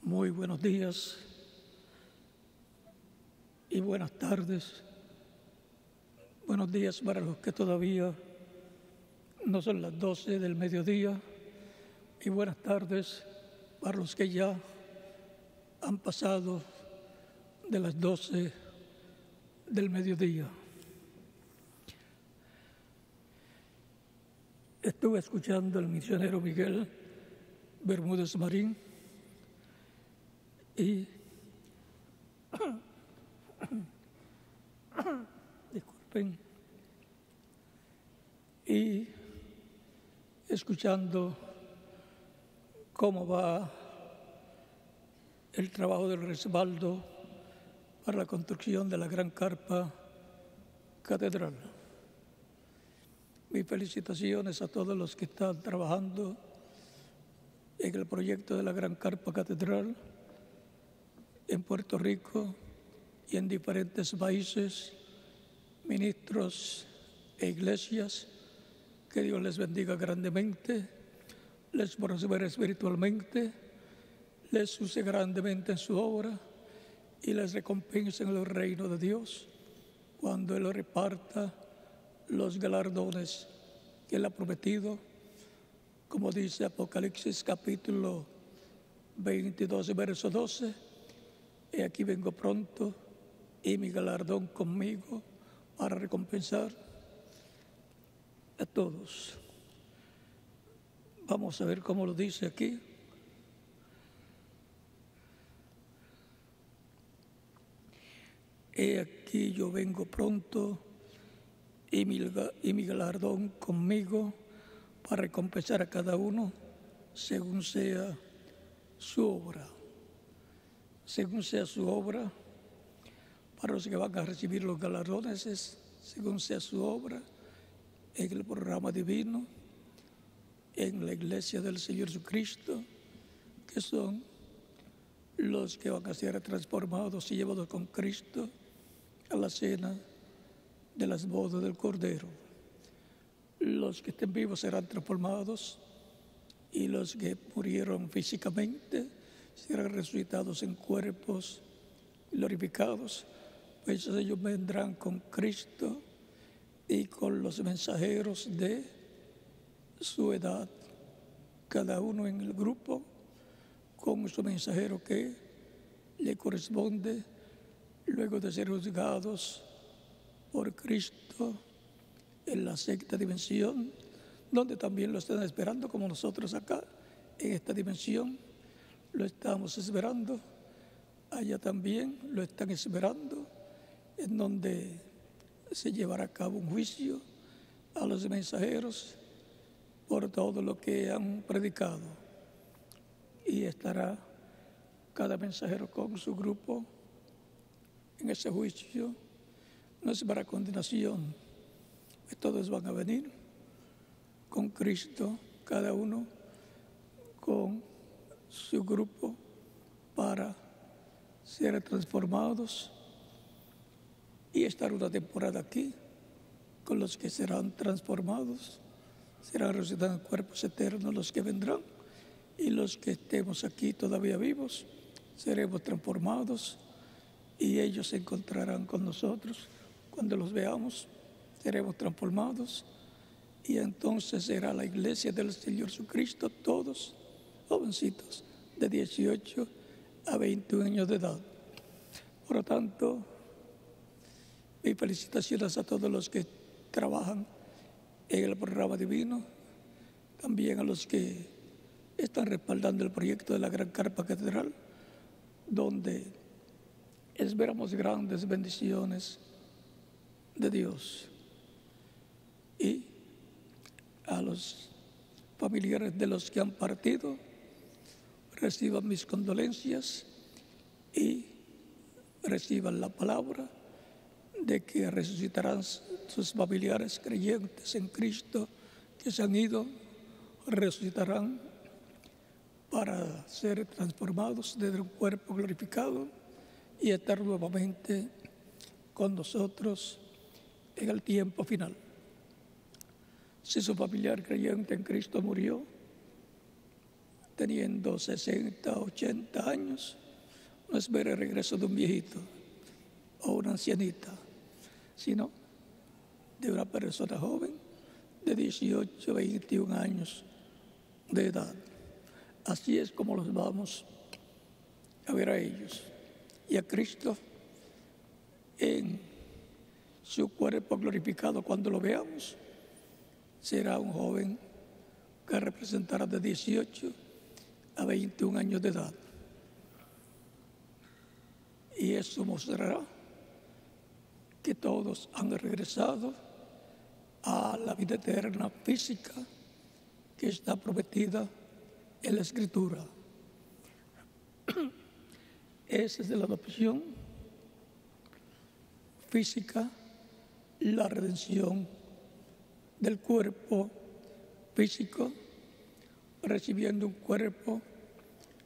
Muy buenos días y buenas tardes. Buenos días para los que todavía no son las 12 del mediodía y buenas tardes para los que ya han pasado de las 12 del mediodía. Estuve escuchando al misionero Miguel Bermúdez Marín y disculpen, y escuchando cómo va el trabajo del respaldo para la construcción de la gran carpa catedral. Mis felicitaciones a todos los que están trabajando en el proyecto de la gran carpa catedral en Puerto Rico y en diferentes países, ministros e iglesias. Que Dios les bendiga grandemente, les prospere espiritualmente, les use grandemente en su obra y les recompense en el reino de Dios cuando Él reparta los galardones que Él ha prometido, como dice Apocalipsis capítulo 22, verso 12, «He aquí vengo pronto y mi galardón conmigo para recompensar a todos». Vamos a ver cómo lo dice aquí. «He aquí yo vengo pronto y mi galardón conmigo para recompensar a cada uno según sea su obra». Según sea su obra, para los que van a recibir los galardones es según sea su obra en el programa divino, en la iglesia del Señor Jesucristo, que son los que van a ser transformados y llevados con Cristo a la cena de las bodas del Cordero. Los que estén vivos serán transformados y los que murieron físicamente serán resucitados en cuerpos glorificados, pues ellos vendrán con Cristo y con los mensajeros de su edad, cada uno en el grupo con su mensajero que le corresponde luego de ser juzgados por Cristo en la sexta dimensión, donde también lo están esperando como nosotros acá en esta dimensión. Lo estamos esperando, allá también lo están esperando, en donde se llevará a cabo un juicio a los mensajeros por todo lo que han predicado. Y estará cada mensajero con su grupo en ese juicio. No es para condenación, pues todos van a venir con Cristo, cada uno con su grupo para ser transformados y estar una temporada aquí con los que serán transformados, serán resucitados en cuerpos eternos los que vendrán, y los que estemos aquí todavía vivos seremos transformados y ellos se encontrarán con nosotros. Cuando los veamos seremos transformados y entonces será la iglesia del Señor Jesucristo, todos jovencitos de 18 a 21 años de edad. Por lo tanto, mis felicitaciones a todos los que trabajan en el programa divino, también a los que están respaldando el proyecto de la gran carpa catedral, donde esperamos grandes bendiciones de Dios. Y a los familiares de los que han partido, reciban mis condolencias y reciban la palabra de que resucitarán sus familiares creyentes en Cristo que se han ido, resucitarán para ser transformados desde un cuerpo glorificado y estar nuevamente con nosotros en el tiempo final. Si su familiar creyente en Cristo murió, teniendo 60, 80 años, no espera el regreso de un viejito o una ancianita, sino de una persona joven de 18, 21 años de edad. Así es como los vamos a ver a ellos. Y a Cristo en su cuerpo glorificado, cuando lo veamos, será un joven que representará de 18 a 21 años de edad. Y eso mostrará que todos han regresado a la vida eterna física que está prometida en la Escritura. Esa es la adopción física, la redención del cuerpo físico, recibiendo un cuerpo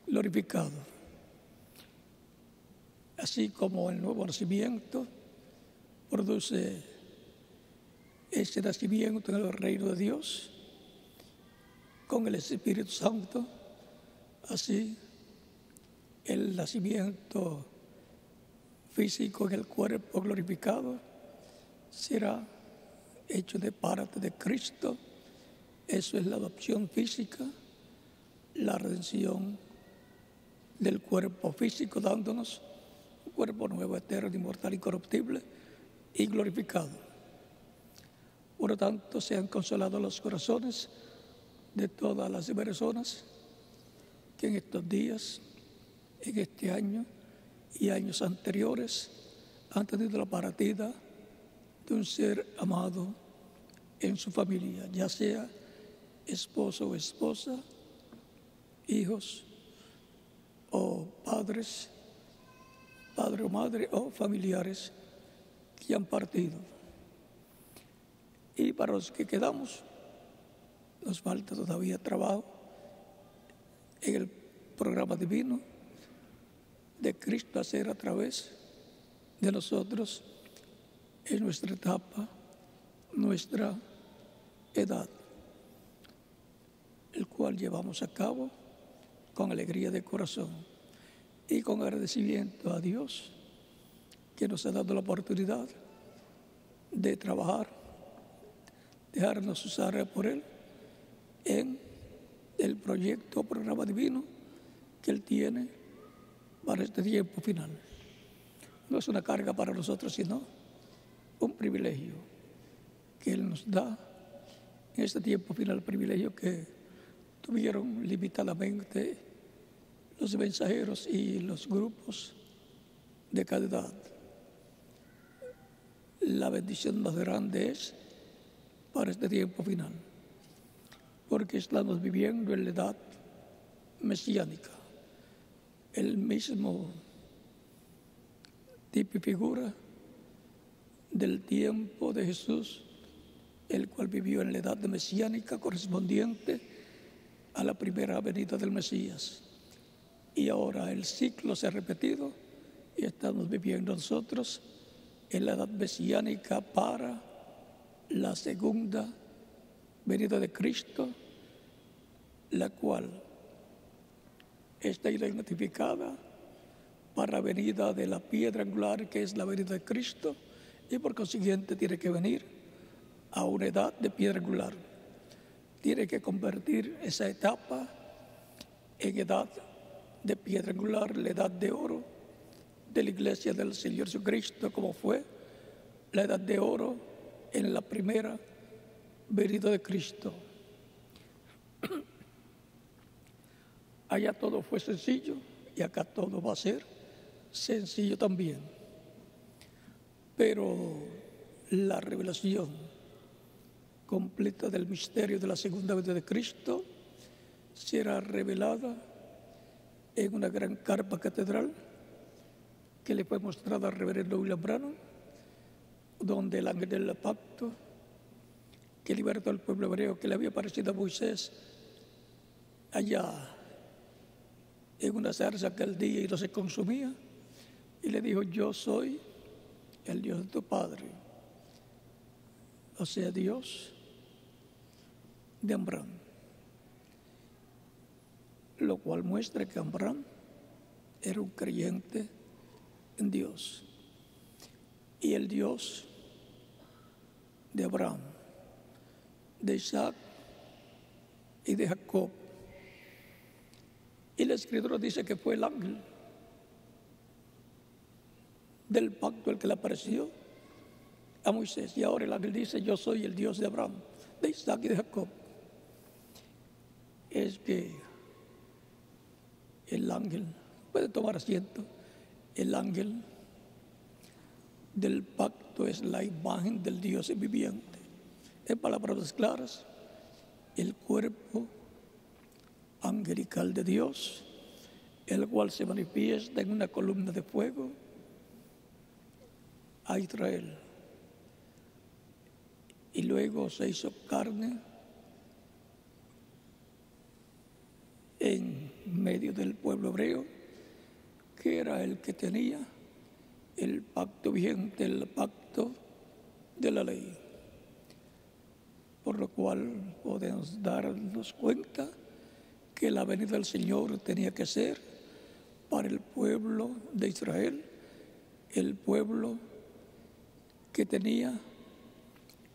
glorificado. Así como el nuevo nacimiento produce ese nacimiento en el reino de Dios con el Espíritu Santo, así el nacimiento físico en el cuerpo glorificado será hecho de parte de Cristo. Eso es la adopción física, la redención del cuerpo físico, dándonos un cuerpo nuevo, eterno, inmortal, incorruptible y glorificado. Por lo tanto, sean consolados los corazones de todas las personas que en estos días, en este año y años anteriores, han tenido la partida de un ser amado en su familia, ya sea esposo o esposa, hijos o padres, padre o madre o familiares que han partido. Y para los que quedamos, nos falta todavía trabajo en el programa divino de Cristo hacer a través de nosotros en nuestra etapa, nuestra edad, el cual llevamos a cabo con alegría de corazón y con agradecimiento a Dios que nos ha dado la oportunidad de trabajar, dejarnos usar por Él en el proyecto o programa divino que Él tiene para este tiempo final. No es una carga para nosotros, sino un privilegio que Él nos da en este tiempo final, privilegio que tuvieron limitadamente los mensajeros y los grupos de cada edad. La bendición más grande es para este tiempo final, porque estamos viviendo en la edad mesiánica, el mismo tipo y figura del tiempo de Jesús, el cual vivió en la edad mesiánica correspondiente a la primera venida del Mesías. Y ahora el ciclo se ha repetido y estamos viviendo nosotros en la edad mesiánica para la segunda venida de Cristo, la cual está identificada para la venida de la piedra angular, que es la venida de Cristo, y por consiguiente tiene que venir a una edad de piedra angular. Tiene que convertir esa etapa en edad de piedra angular, la edad de oro de la iglesia del Señor Jesucristo, como fue la edad de oro en la primera venida de Cristo. Allá todo fue sencillo y acá todo va a ser sencillo también. Pero la revelación completa del misterio de la segunda venida de Cristo será revelada en una gran carpa catedral que le fue mostrada al reverendo William Branham, donde el ángel del pacto que libertó al pueblo hebreo, que le había parecido a Moisés allá en una zarza aquel día y no se consumía, y le dijo: yo soy el Dios de tu padre, o sea, Dios de Abraham. lo cual muestra que Abraham era un creyente en Dios. Y el Dios de Abraham, de Isaac y de Jacob. Y la Escritura dice que fue el ángel del pacto el que le apareció a Moisés. Y ahora el ángel dice: yo soy el Dios de Abraham, de Isaac y de Jacob. Es que el ángel, puede tomar asiento, el ángel del pacto es la imagen del Dios viviente. En palabras claras, el cuerpo angelical de Dios, el cual se manifiesta en una columna de fuego a Israel. Y luego se hizo carne en medio del pueblo hebreo, que era el que tenía el pacto vigente, el pacto de la ley. Por lo cual podemos darnos cuenta que la venida del Señor tenía que ser para el pueblo de Israel, el pueblo que tenía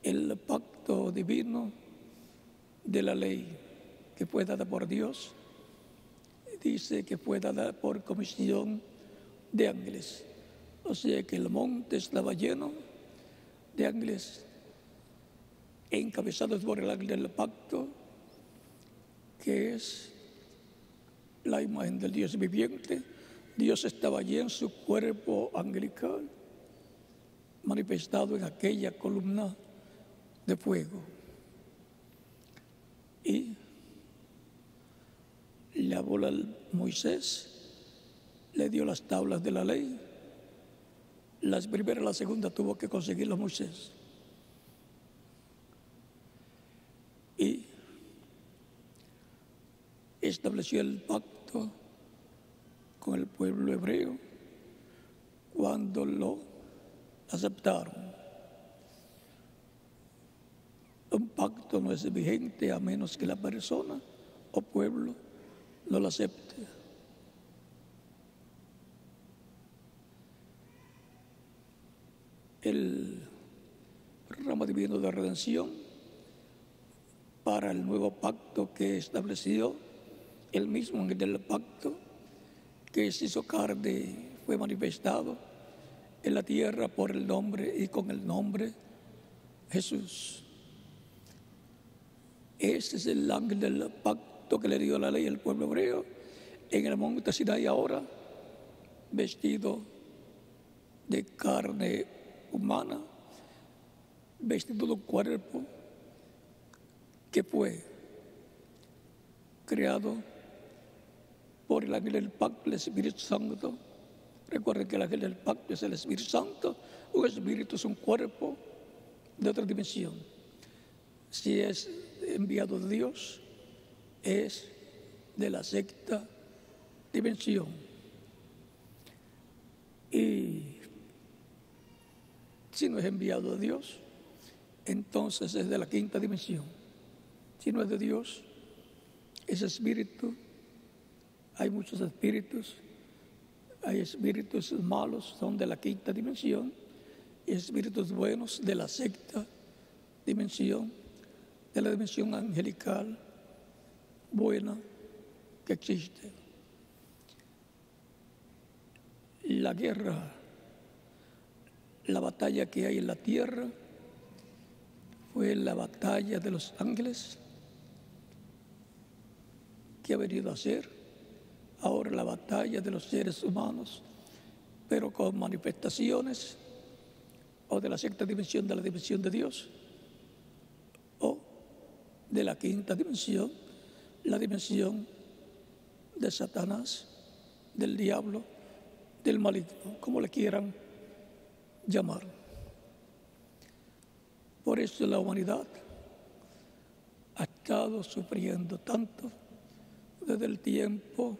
el pacto divino de la ley, que fue dada por Dios. Dice que fue dada por comisión de ángeles. O sea que el monte estaba lleno de ángeles encabezados por el ángel del pacto, que es la imagen del Dios viviente. Dios estaba allí en su cuerpo angelical, manifestado en aquella columna de fuego. Y le habló a Moisés, le dio las tablas de la ley. Las primeras y la segunda tuvo que conseguirlas Moisés. Y estableció el pacto con el pueblo hebreo cuando lo aceptaron. Un pacto no es vigente a menos que la persona o pueblo no lo acepte. El programa divino de redención para el nuevo pacto que estableció el mismo ángel del pacto, que se hizo carne, fue manifestado en la tierra por el nombre y con el nombre Jesús. Ese es el ángel del pacto que le dio la ley al pueblo hebreo en el monte Sinaí, ahora vestido de carne humana, vestido de un cuerpo que fue creado por el ángel del pacto, el Espíritu Santo. Recuerden que el ángel del pacto es el Espíritu Santo. Un espíritu es un cuerpo de otra dimensión. Si es enviado de Dios, es de la sexta dimensión. Y si no es enviado de Dios, entonces es de la quinta dimensión. Si no es de Dios, es espíritu. Hay muchos espíritus. Hay espíritus malos, son de la quinta dimensión, y espíritus buenos de la sexta dimensión, de la dimensión angelical buena que existe. La guerra, la batalla que hay en la tierra, fue la batalla de los ángeles que ha venido a ser ahora la batalla de los seres humanos, pero con manifestaciones o de la sexta dimensión, de la dimensión de Dios, o de la quinta dimensión, la dimensión de Satanás, del diablo, del maligno, como le quieran llamar. Por eso la humanidad ha estado sufriendo tanto desde el tiempo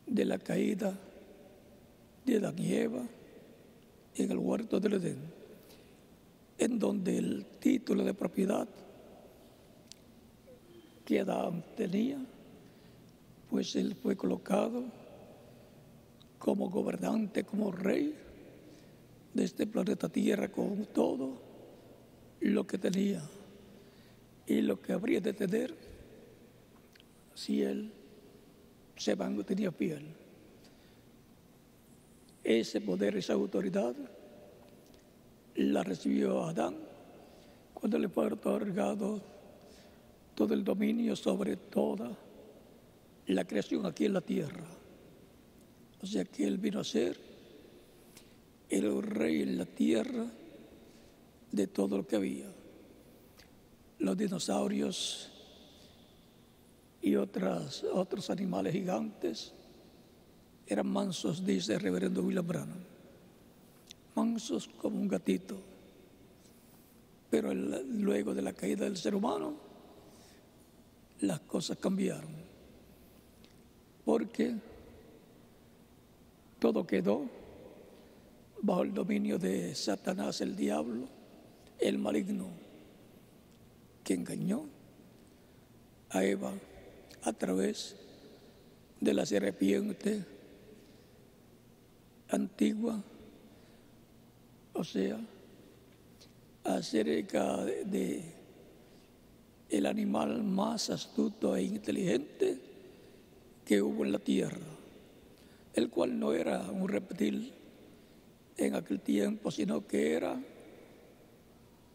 de la caída de Adán y Eva en el huerto del Edén, en donde el título de propiedad que Adán tenía pues él fue colocado como gobernante, como rey de este planeta Tierra, con todo lo que tenía y lo que habría de tener si él se mantenía fiel. Ese poder, esa autoridad, la recibió Adán cuando le fue otorgado todo el dominio sobre toda la creación aquí en la tierra. O sea que él vino a ser el rey en la tierra de todo lo que había. Los dinosaurios y otros animales gigantes eran mansos, dice el reverendo William Branham, mansos como un gatito. Pero luego de la caída del ser humano, las cosas cambiaron, porque todo quedó bajo el dominio de Satanás, el diablo, el maligno, que engañó a Eva a través de la serpiente antigua, o sea, acerca de el animal más astuto e inteligente que hubo en la tierra, el cual no era un reptil en aquel tiempo, sino que era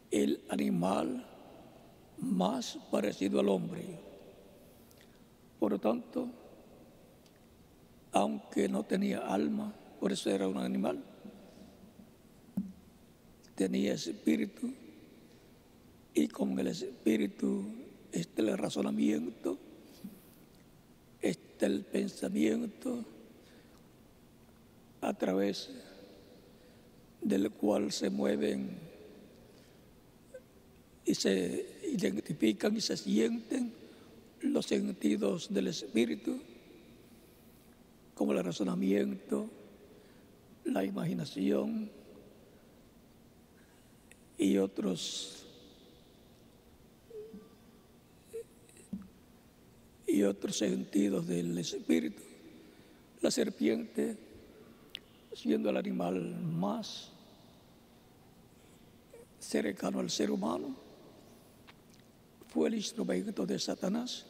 el animal más parecido al hombre. Por lo tanto, aunque no tenía alma, por eso era un animal, tenía espíritu, y con el espíritu está el razonamiento, está el pensamiento, a través del cual se mueven y se identifican y se sienten los sentidos del espíritu, como el razonamiento, la imaginación y otros sentidos del espíritu. La serpiente, siendo el animal más cercano al ser humano, fue el instrumento de Satanás,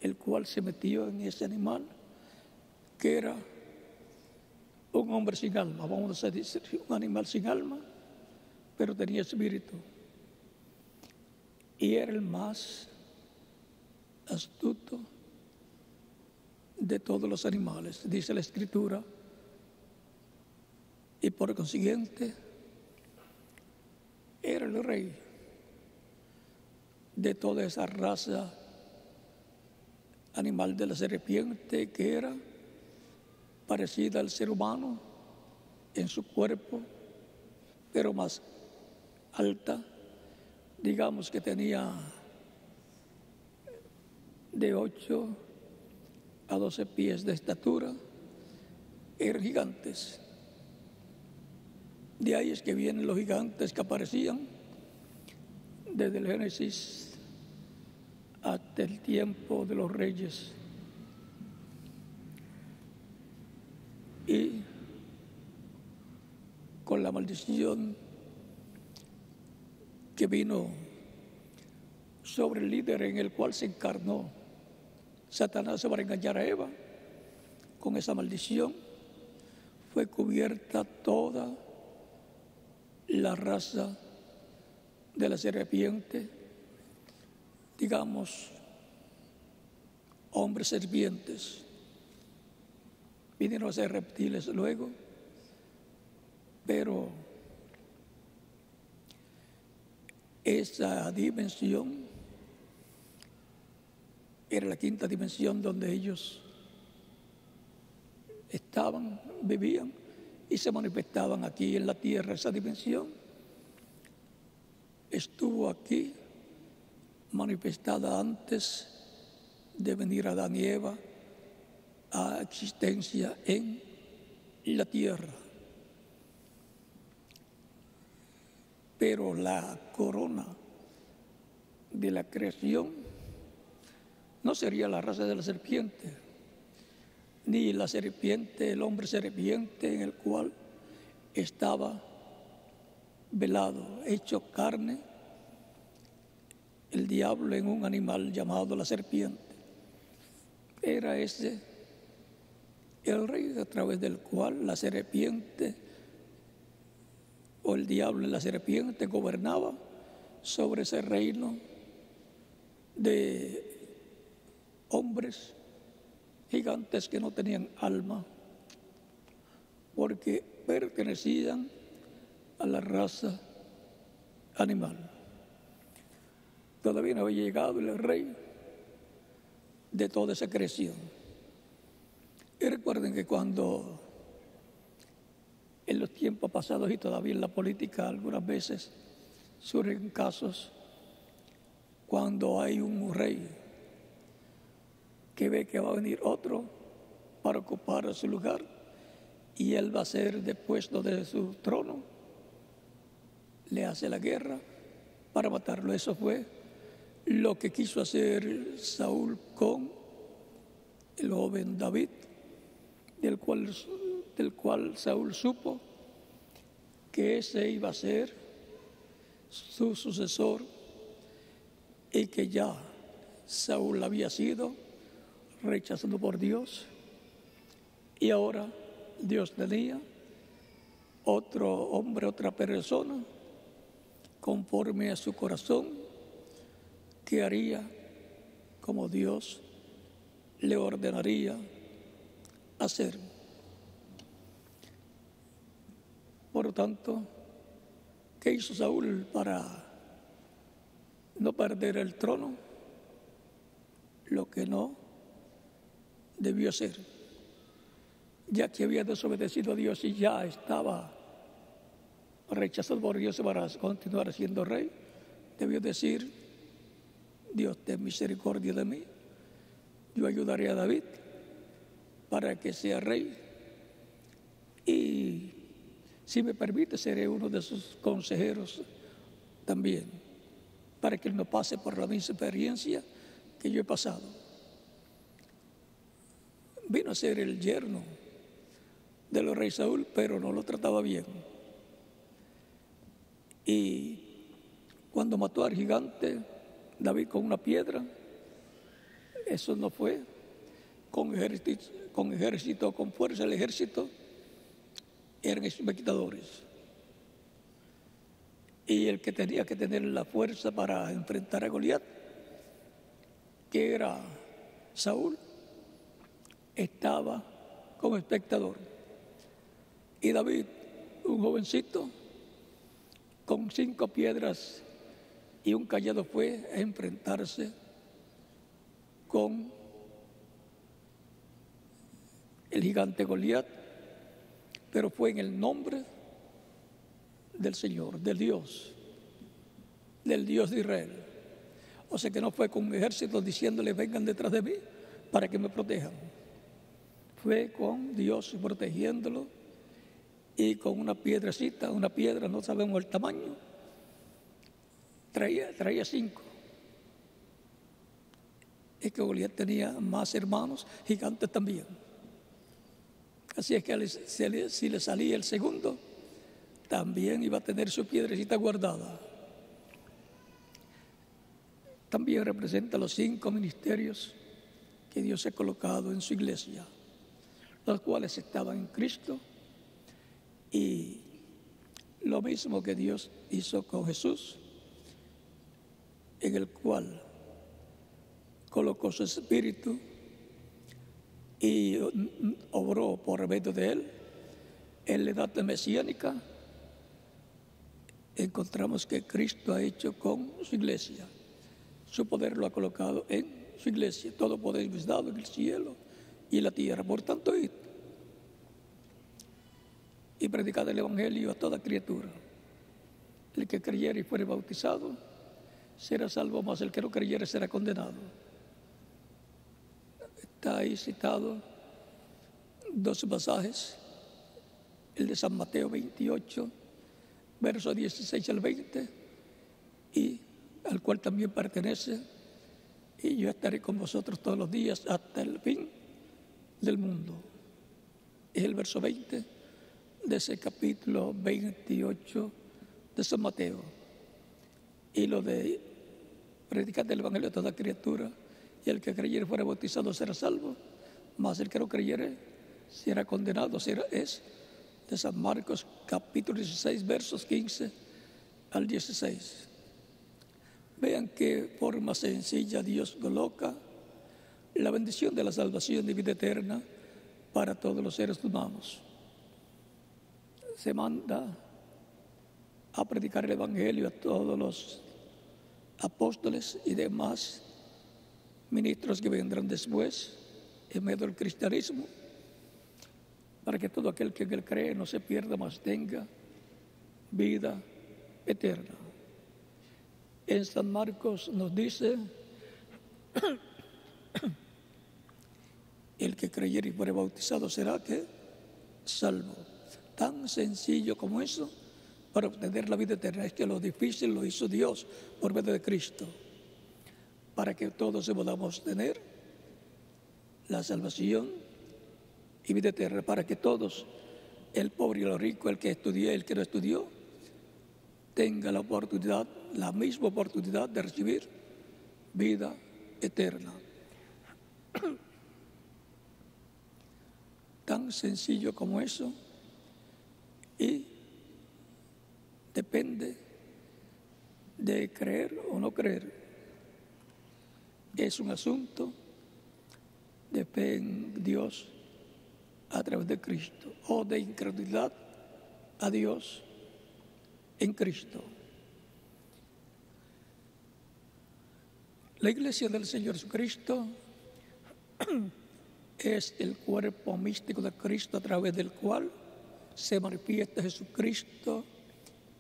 el cual se metió en ese animal, que era un hombre sin alma, vamos a decir, un animal sin alma, pero tenía espíritu. Y era el más astuto de todos los animales, dice la Escritura, y por consiguiente era el rey de toda esa raza animal de la serpiente, que era parecida al ser humano en su cuerpo, pero más alta. Digamos que tenía de 8 a 12 pies de estatura, eran gigantes. De ahí es que vienen los gigantes que aparecían desde el Génesis hasta el tiempo de los reyes. Y con la maldición que vino sobre el líder en el cual se encarnó Satanás para engañar a Eva, con esa maldición fue cubierta toda la raza de la serpiente, digamos, hombres serpientes. Vinieron a ser reptiles luego, pero esa dimensión era la quinta dimensión donde ellos estaban, vivían y se manifestaban aquí en la tierra. Esa dimensión estuvo aquí manifestada antes de venir Adán y Eva a existencia en la tierra. Pero la corona de la creación no sería la raza de la serpiente, ni la serpiente, el hombre serpiente en el cual estaba velado, hecho carne, el diablo en un animal llamado la serpiente. Era ese el rey a través del cual la serpiente o el diablo y la serpiente gobernaba sobre ese reino de hombres gigantes que no tenían alma, porque pertenecían a la raza animal. Todavía no había llegado el rey de toda esa creación. Y recuerden que cuando en los tiempos pasados y todavía en la política algunas veces surgen casos cuando hay un rey que ve que va a venir otro para ocupar su lugar y él va a ser depuesto de su trono, le hace la guerra para matarlo. Eso fue lo que quiso hacer Saúl con el joven David, del cual Saúl supo que ese iba a ser su sucesor y que ya Saúl había sido rechazado por Dios y ahora Dios tenía otro hombre, otra persona conforme a su corazón que haría como Dios le ordenaría hacer. Por lo tanto, ¿qué hizo Saúl para no perder el trono? Lo que no debió hacer, ya que había desobedecido a Dios y ya estaba rechazado por Dios para continuar siendo rey, debió decir: Dios, ten misericordia de mí, yo ayudaré a David para que sea rey y si me permite seré uno de sus consejeros también, para que él no pase por la misma experiencia que yo he pasado. Vino a ser el yerno del rey Saúl, pero no lo trataba bien. Y cuando mató al gigante David con una piedra, eso no fue con ejército, con fuerza. El ejército eran espectadores. Y el que tenía que tener la fuerza para enfrentar a Goliat, que era Saúl, estaba como espectador. Y David, un jovencito, con 5 piedras y un cayado, fue a enfrentarse con el gigante Goliat, pero fue en el nombre del Señor, del Dios de Israel. O sea que no fue con un ejército diciéndole: vengan detrás de mí para que me protejan. Fue con Dios protegiéndolo y con una piedrecita, una piedra, no sabemos el tamaño, traía 5. Es que Goliat tenía más hermanos gigantes también. Así es que si le salía el segundo, también iba a tener su piedrecita guardada. También representa los 5 ministerios que Dios ha colocado en su iglesia, los cuales estaban en Cristo, y lo mismo que Dios hizo con Jesús, en el cual colocó su espíritu y obró por medio de él. En la edad mesiánica encontramos que Cristo ha hecho con su iglesia. Su poder lo ha colocado en su iglesia. Todo poder es dado en el cielo y en la tierra. Por tanto, id y predicad el evangelio a toda criatura. El que creyere y fuere bautizado será salvo, mas el que no creyere será condenado. Está ahí citado 2 pasajes, el de San Mateo 28, versos 16 al 20, y al cual también pertenece y yo estaré con vosotros todos los días hasta el fin del mundo. Es el verso 20 de ese capítulo 28 de San Mateo. Y lo de predicar el Evangelio a toda criatura, y el que creyere fuera bautizado será salvo, mas el que no creyere será condenado. Es de San Marcos capítulo 16, versos 15 al 16. Vean qué forma sencilla Dios coloca la bendición de la salvación de vida eterna para todos los seres humanos. Se manda a predicar el Evangelio a todos los apóstoles y demás ministros que vendrán después en medio del cristianismo, para que todo aquel que en él cree no se pierda, mas tenga vida eterna. En San Marcos nos dice: el que creyere y fuere bautizado será que salvo. Tan sencillo como eso para obtener la vida eterna. Es que lo difícil lo hizo Dios por medio de Cristo, para que todos podamos tener la salvación y vida eterna, para que todos, el pobre y el rico, el que estudió y el que no estudió, tenga la oportunidad, la misma oportunidad de recibir vida eterna. Tan sencillo como eso, y depende de creer o no creer. Es un asunto de fe en Dios a través de Cristo, o de incredulidad a Dios en Cristo. La Iglesia del Señor Jesucristo es el cuerpo místico de Cristo, a través del cual se manifiesta Jesucristo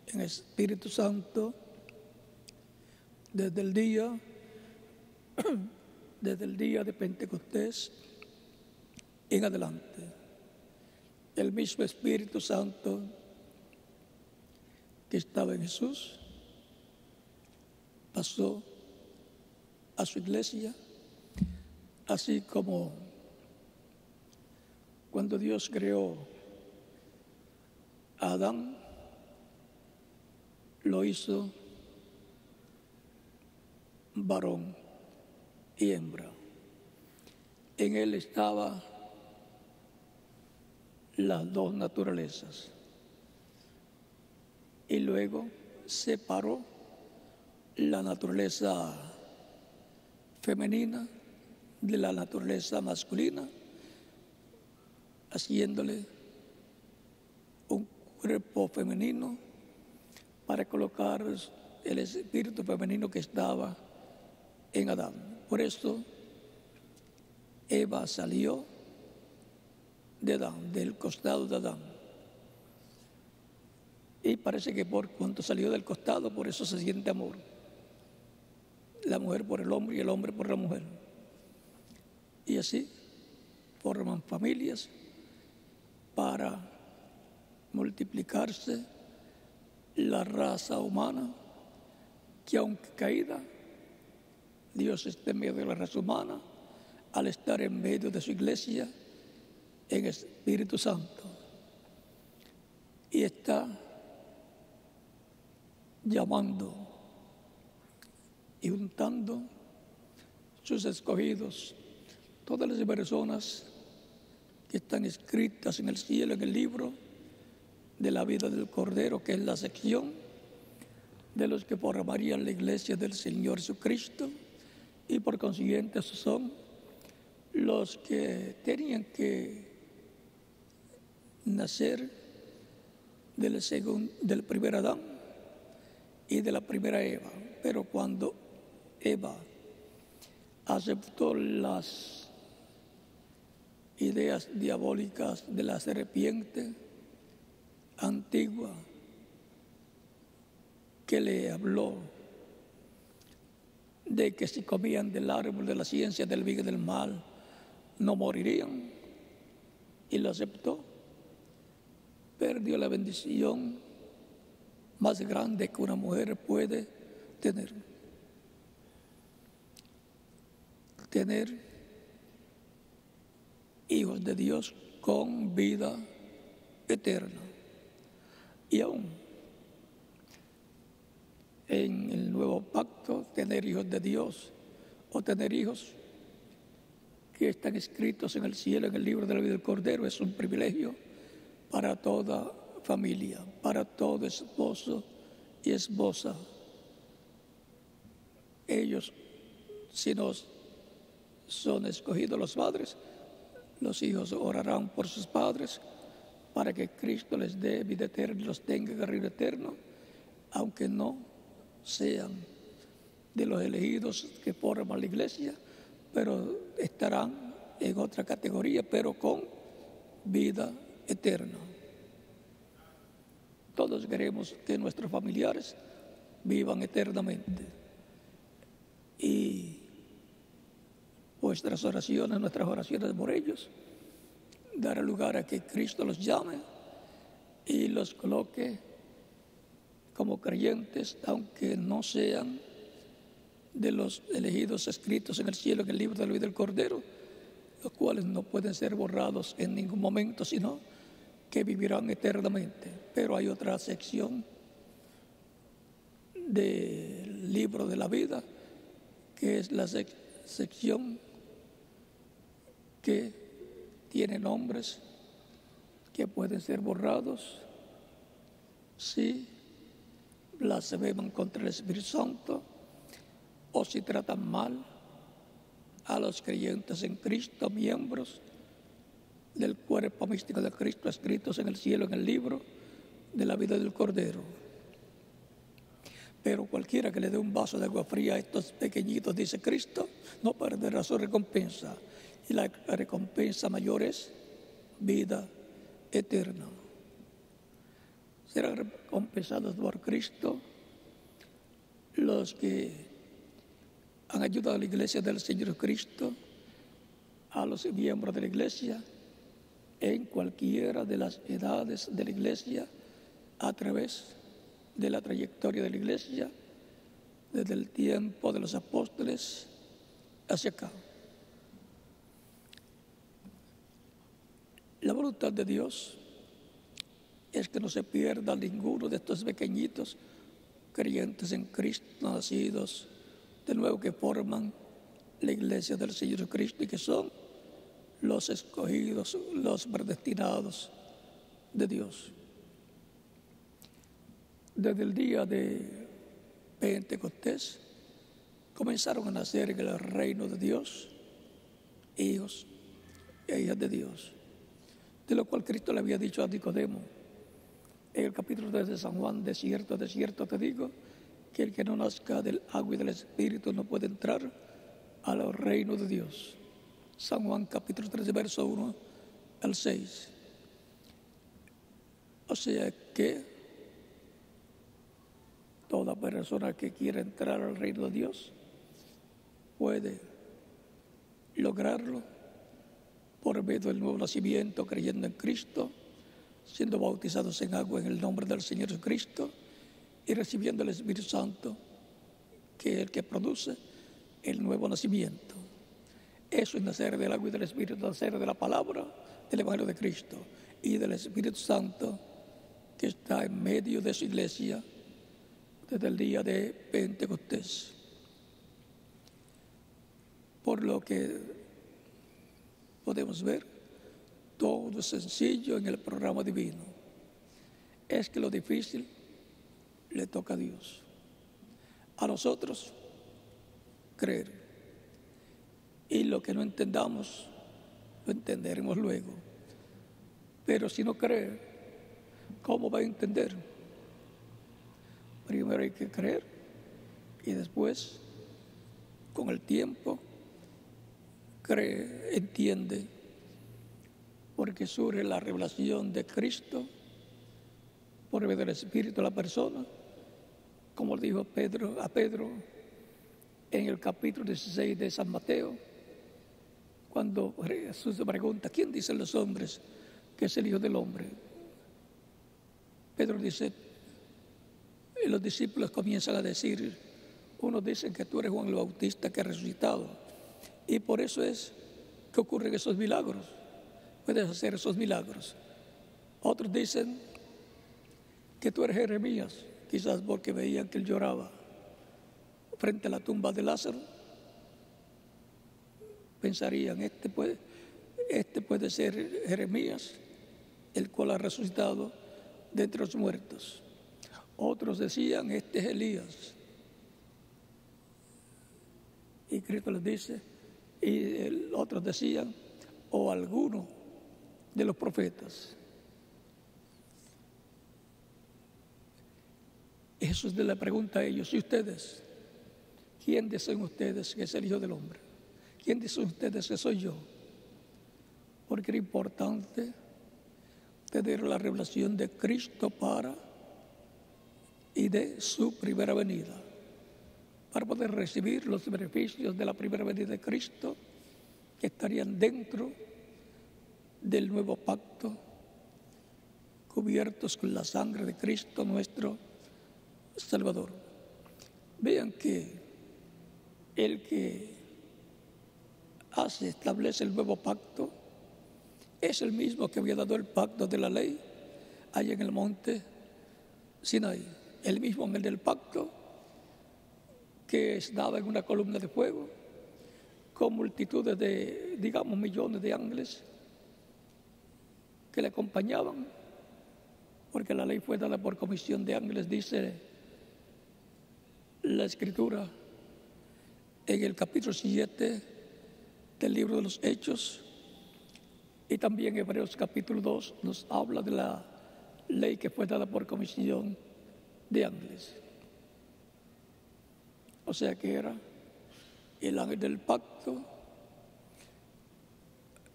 en Espíritu Santo desde el día de Pentecostés en adelante. El mismo Espíritu Santo que estaba en Jesús pasó a su iglesia, así como cuando Dios creó a Adán, lo hizo varón y hembra. En él estaban las dos naturalezas, y luego separó la naturaleza femenina de la naturaleza masculina, haciéndole un cuerpo femenino para colocar el espíritu femenino que estaba en Adán. Por eso Eva salió de Adán, del costado de Adán. Y parece que por cuanto salió del costado, por eso se siente amor. La mujer por el hombre y el hombre por la mujer. Y así forman familias para multiplicarse la raza humana, que aunque caída, Dios está en medio de la raza humana al estar en medio de su iglesia en Espíritu Santo, y está llamando y juntando sus escogidos, todas las personas que están escritas en el cielo, en el libro de la vida del Cordero, que es la sección de los que formarían la iglesia del Señor Jesucristo, y por consiguiente esos son los que tenían que nacer del primer Adán y de la primera Eva. Pero cuando Eva aceptó las ideas diabólicas de la serpiente antigua, que le habló de que si comían del árbol de la ciencia del bien y del mal no morirían, y lo aceptó, perdió la bendición más grande que una mujer puede tener. tener hijos de Dios con vida eterna. Y aún en el nuevo pacto, tener hijos de Dios o tener hijos que están escritos en el cielo, en el libro de la vida del Cordero, es un privilegio para toda familia, para todo esposo y esposa. Ellos, si no son escogidos los padres, los hijos orarán por sus padres para que Cristo les dé vida eterna y los tenga en el reino eterno, aunque no sean de los elegidos que forman la iglesia, pero estarán en otra categoría, pero con vida eterna. Todos queremos que nuestros familiares vivan eternamente. Y nuestras oraciones por ellos, dará lugar a que Cristo los llame y los coloque como creyentes, aunque no sean de los elegidos escritos en el cielo, en el libro de la vida del Cordero, los cuales no pueden ser borrados en ningún momento, sino que vivirán eternamente. Pero hay otra sección del libro de la vida, que es la sección que tiene nombres que pueden ser borrados si blasfeman contra el Espíritu Santo o si tratan mal a los creyentes en Cristo, miembros del cuerpo místico de Cristo, escritos en el cielo, en el libro de la vida del Cordero. Pero cualquiera que le dé un vaso de agua fría a estos pequeñitos, dice Cristo, no perderá su recompensa. Y la recompensa mayor es vida eterna. Serán recompensados por Cristo los que han ayudado a la iglesia del Señor Cristo, a los miembros de la iglesia, en cualquiera de las edades de la iglesia, a través de la trayectoria de la iglesia, desde el tiempo de los apóstoles hacia acá. La voluntad de Dios es que no se pierda ninguno de estos pequeñitos creyentes en Cristo, nacidos de nuevo, que forman la iglesia del Señor Cristo y que son los escogidos, los predestinados de Dios. Desde el día de Pentecostés comenzaron a nacer en el reino de Dios hijos e hijas de Dios, de lo cual Cristo le había dicho a Nicodemo en el capítulo 3 de San Juan: de cierto te digo, que el que no nazca del agua y del Espíritu no puede entrar al reino de Dios. San Juan capítulo 3, verso 1 al 6. O sea que toda persona que quiera entrar al reino de Dios puede lograrlo por medio del nuevo nacimiento, creyendo en Cristo, siendo bautizados en agua en el nombre del Señor Jesucristo y recibiendo el Espíritu Santo, que es el que produce el nuevo nacimiento. Eso es nacer del agua y del Espíritu, nacer de la palabra del Evangelio de Cristo y del Espíritu Santo que está en medio de su iglesia desde el día de Pentecostés. Por lo que podemos ver, todo es sencillo en el programa divino. Es que lo difícil le toca a Dios. A nosotros, creer. Y lo que no entendamos, lo entenderemos luego. Pero si no cree, ¿cómo va a entender? Primero hay que creer y después, con el tiempo, cree, entiende, porque surge la revelación de Cristo por medio del Espíritu de la persona, como dijo a Pedro en el capítulo 16 de San Mateo, cuando Jesús le pregunta: ¿quién dicen los hombres que es el Hijo del Hombre? Pedro dice, y los discípulos comienzan a decir, unos dicen que tú eres Juan el Bautista que ha resucitado, Y por eso es que ocurren esos milagros. Puedes hacer esos milagros. Otros dicen que tú eres Jeremías, quizás porque veían que él lloraba frente a la tumba de Lázaro. Pensarían, este puede ser Jeremías, el cual ha resucitado de entre los muertos. Otros decían, este es Elías. Y Cristo les dice, y otros decían, o alguno de los profetas. Jesús le pregunta a ellos, ¿y ustedes? ¿Quién dicen ustedes que es el Hijo del Hombre? ¿Quién dicen ustedes que soy yo? Porque era importante tener la revelación de Cristo para y de su primera venida, para poder recibir los beneficios de la primera venida de Cristo, que estarían dentro del nuevo pacto, cubiertos con la sangre de Cristo nuestro Salvador. Vean que el que establece el nuevo pacto es el mismo que había dado el pacto de la ley allá en el monte Sinaí, el mismo en el del pacto que estaba en una columna de fuego con multitudes de, digamos, millones de ángeles que le acompañaban, porque la ley fue dada por comisión de ángeles, dice la Escritura en el capítulo 7 del libro de los Hechos, y también Hebreos capítulo 2 nos habla de la ley que fue dada por comisión de ángeles. O sea que era el ángel del pacto,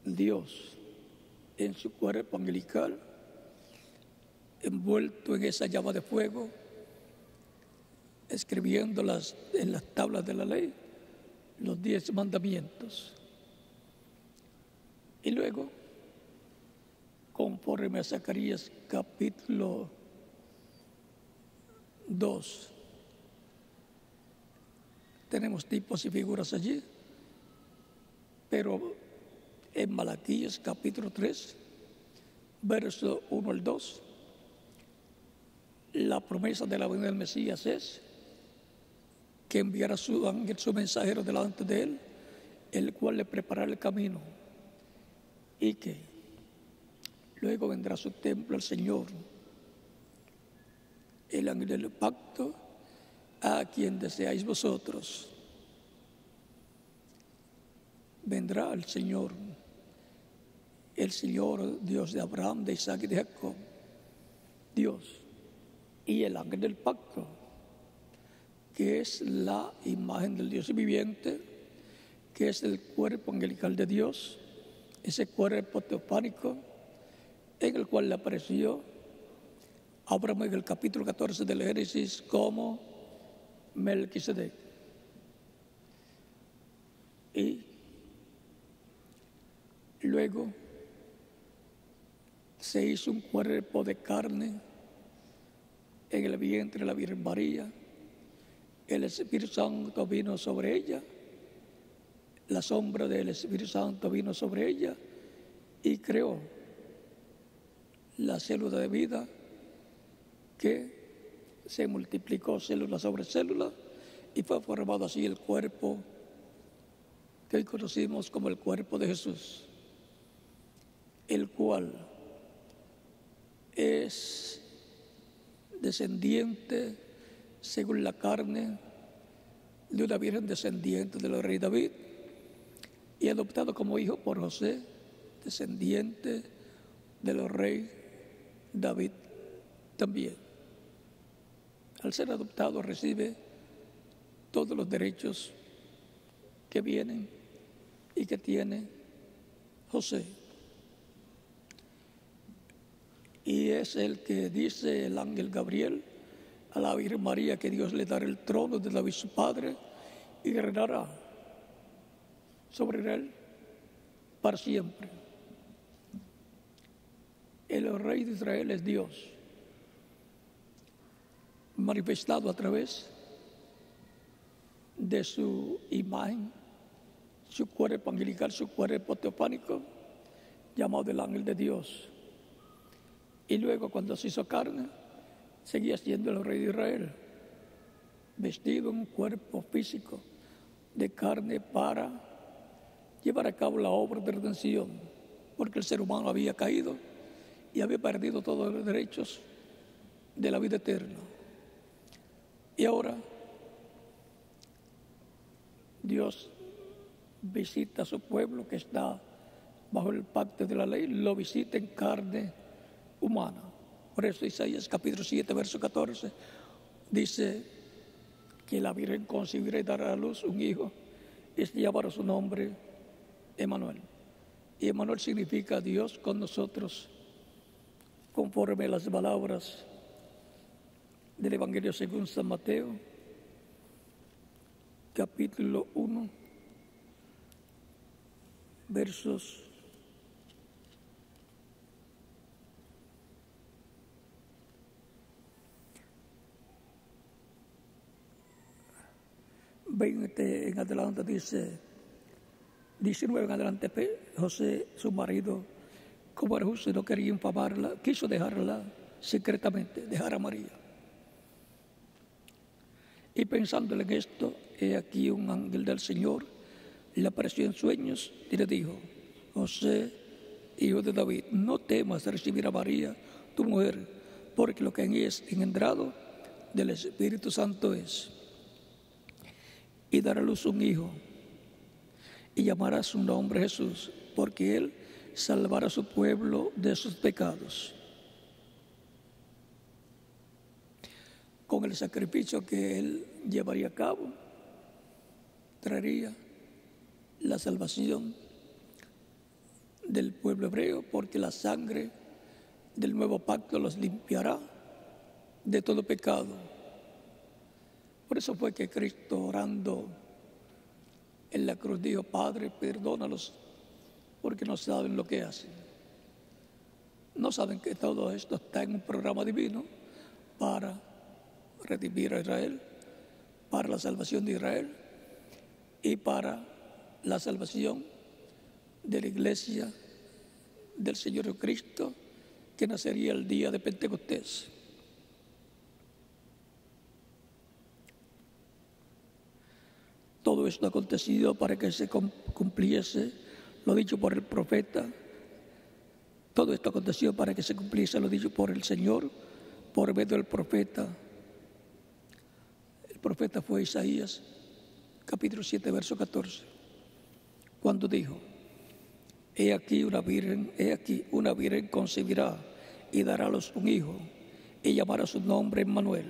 Dios en su cuerpo angelical, envuelto en esa llama de fuego, escribiendo en las tablas de la ley los 10 mandamientos. Y luego, conforme a Zacarías capítulo 2, tenemos tipos y figuras allí, pero en Malaquías capítulo 3, verso 1 al 2, la promesa de la venida del Mesías es que enviará su ángel, su mensajero delante de él, el cual le preparará el camino, y que luego vendrá a su templo el Señor, el ángel del pacto, a quien deseáis vosotros. Vendrá el Señor Dios de Abraham, de Isaac y de Jacob, Dios, y el ángel del pacto, que es la imagen del Dios viviente, que es el cuerpo angelical de Dios, ese cuerpo teofánico en el cual le apareció a Abraham en el capítulo 14 del Génesis como Melquisedec. Y luego se hizo un cuerpo de carne en el vientre de la Virgen María. El Espíritu Santo vino sobre ella, la sombra del Espíritu Santo vino sobre ella y creó la célula de vida que se multiplicó célula sobre célula y fue formado así el cuerpo que hoy conocimos como el cuerpo de Jesús, el cual es descendiente según la carne de una virgen descendiente del rey David y adoptado como hijo por José, descendiente del rey David también. Al ser adoptado recibe todos los derechos que vienen y que tiene José. Y es el que dice el ángel Gabriel a la Virgen María que Dios le dará el trono de David su padre y reinará sobre él para siempre. El rey de Israel es Dios, manifestado a través de su imagen, su cuerpo angelical, su cuerpo teofánico, llamado el ángel de Dios. Y luego, cuando se hizo carne, seguía siendo el rey de Israel, vestido en un cuerpo físico de carne para llevar a cabo la obra de redención, porque el ser humano había caído y había perdido todos los derechos de la vida eterna. Y ahora Dios visita a su pueblo que está bajo el pacto de la ley, lo visita en carne humana. Por eso Isaías capítulo 7, verso 14, dice que la Virgen concebirá y dará a luz un hijo, y se llamará su nombre Emmanuel. Y Emmanuel significa Dios con nosotros, conforme a las palabras del Evangelio según San Mateo, capítulo 1, versos 20 en adelante, dice 19 en adelante. José, su marido, como era justo y no quería infamarla, quiso dejarla secretamente, dejar a María. Y pensándole en esto, he aquí un ángel del Señor le apareció en sueños y le dijo: José, hijo de David, no temas recibir a María, tu mujer, porque lo que en ella es engendrado del Espíritu Santo es. Y dará a luz un hijo, y llamará su nombre Jesús, porque él salvará a su pueblo de sus pecados. Con el sacrificio que él llevaría a cabo, traería la salvación del pueblo hebreo, porque la sangre del nuevo pacto los limpiará de todo pecado. Por eso fue que Cristo, orando en la cruz, dijo: Padre, perdónalos, porque no saben lo que hacen. No saben que todo esto está en un programa divino para redimir a Israel, para la salvación de Israel y para la salvación de la iglesia del Señor Jesucristo, que nacería el día de Pentecostés. Todo esto ha acontecido para que se cumpliese lo dicho por el profeta. Todo esto aconteció para que se cumpliese lo dicho por el Señor por medio del profeta. El profeta fue Isaías, capítulo 7, verso 14, cuando dijo: He aquí una virgen concebirá y dará a luz un hijo, y llamará su nombre Emmanuel.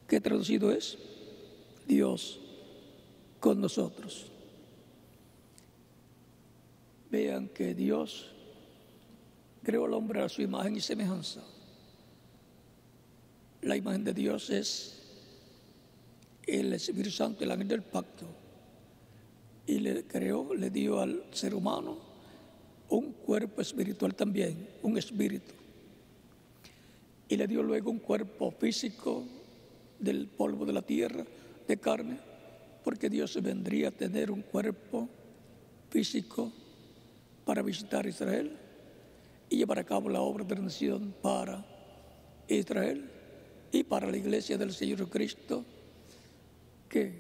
¿Qué traducido es? Dios con nosotros. Vean que Dios creó al hombre a su imagen y semejanza. La imagen de Dios es el Espíritu Santo, el ángel del pacto. Y le creó, le dio al ser humano un cuerpo espiritual también, un espíritu. Y le dio luego un cuerpo físico del polvo de la tierra, de carne, porque Dios vendría a tener un cuerpo físico para visitar Israel y llevar a cabo la obra de redención para Israel y para la iglesia del Señor Jesucristo, que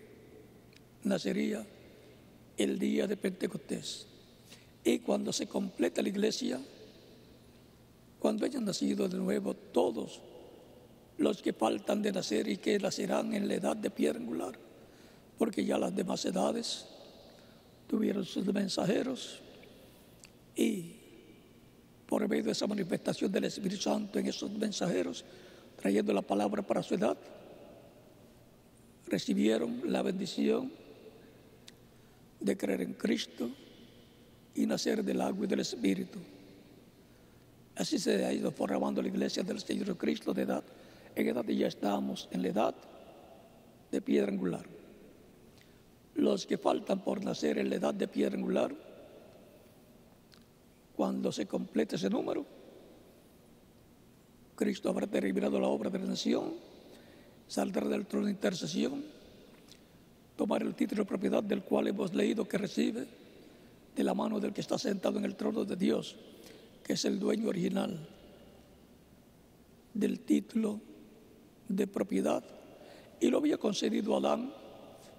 nacería el día de Pentecostés. Y cuando se completa la iglesia, cuando hayan nacido de nuevo todos los que faltan de nacer y que nacerán en la edad de piedra angular, porque ya las demás edades tuvieron sus mensajeros, y por medio de esa manifestación del Espíritu Santo en esos mensajeros, trayendo la palabra para su edad, recibieron la bendición de creer en Cristo y nacer del agua y del Espíritu. Así se ha ido formando la iglesia del Señor Cristo de edad en edad, y ya estamos en la edad de piedra angular. Los que faltan por nacer en la edad de piedra angular, cuando se complete ese número, Cristo habrá terminado la obra de redención, saldrá del trono de intercesión, tomar el título de propiedad del cual hemos leído que recibe de la mano del que está sentado en el trono de Dios, que es el dueño original del título de propiedad, y lo había concedido a Adán,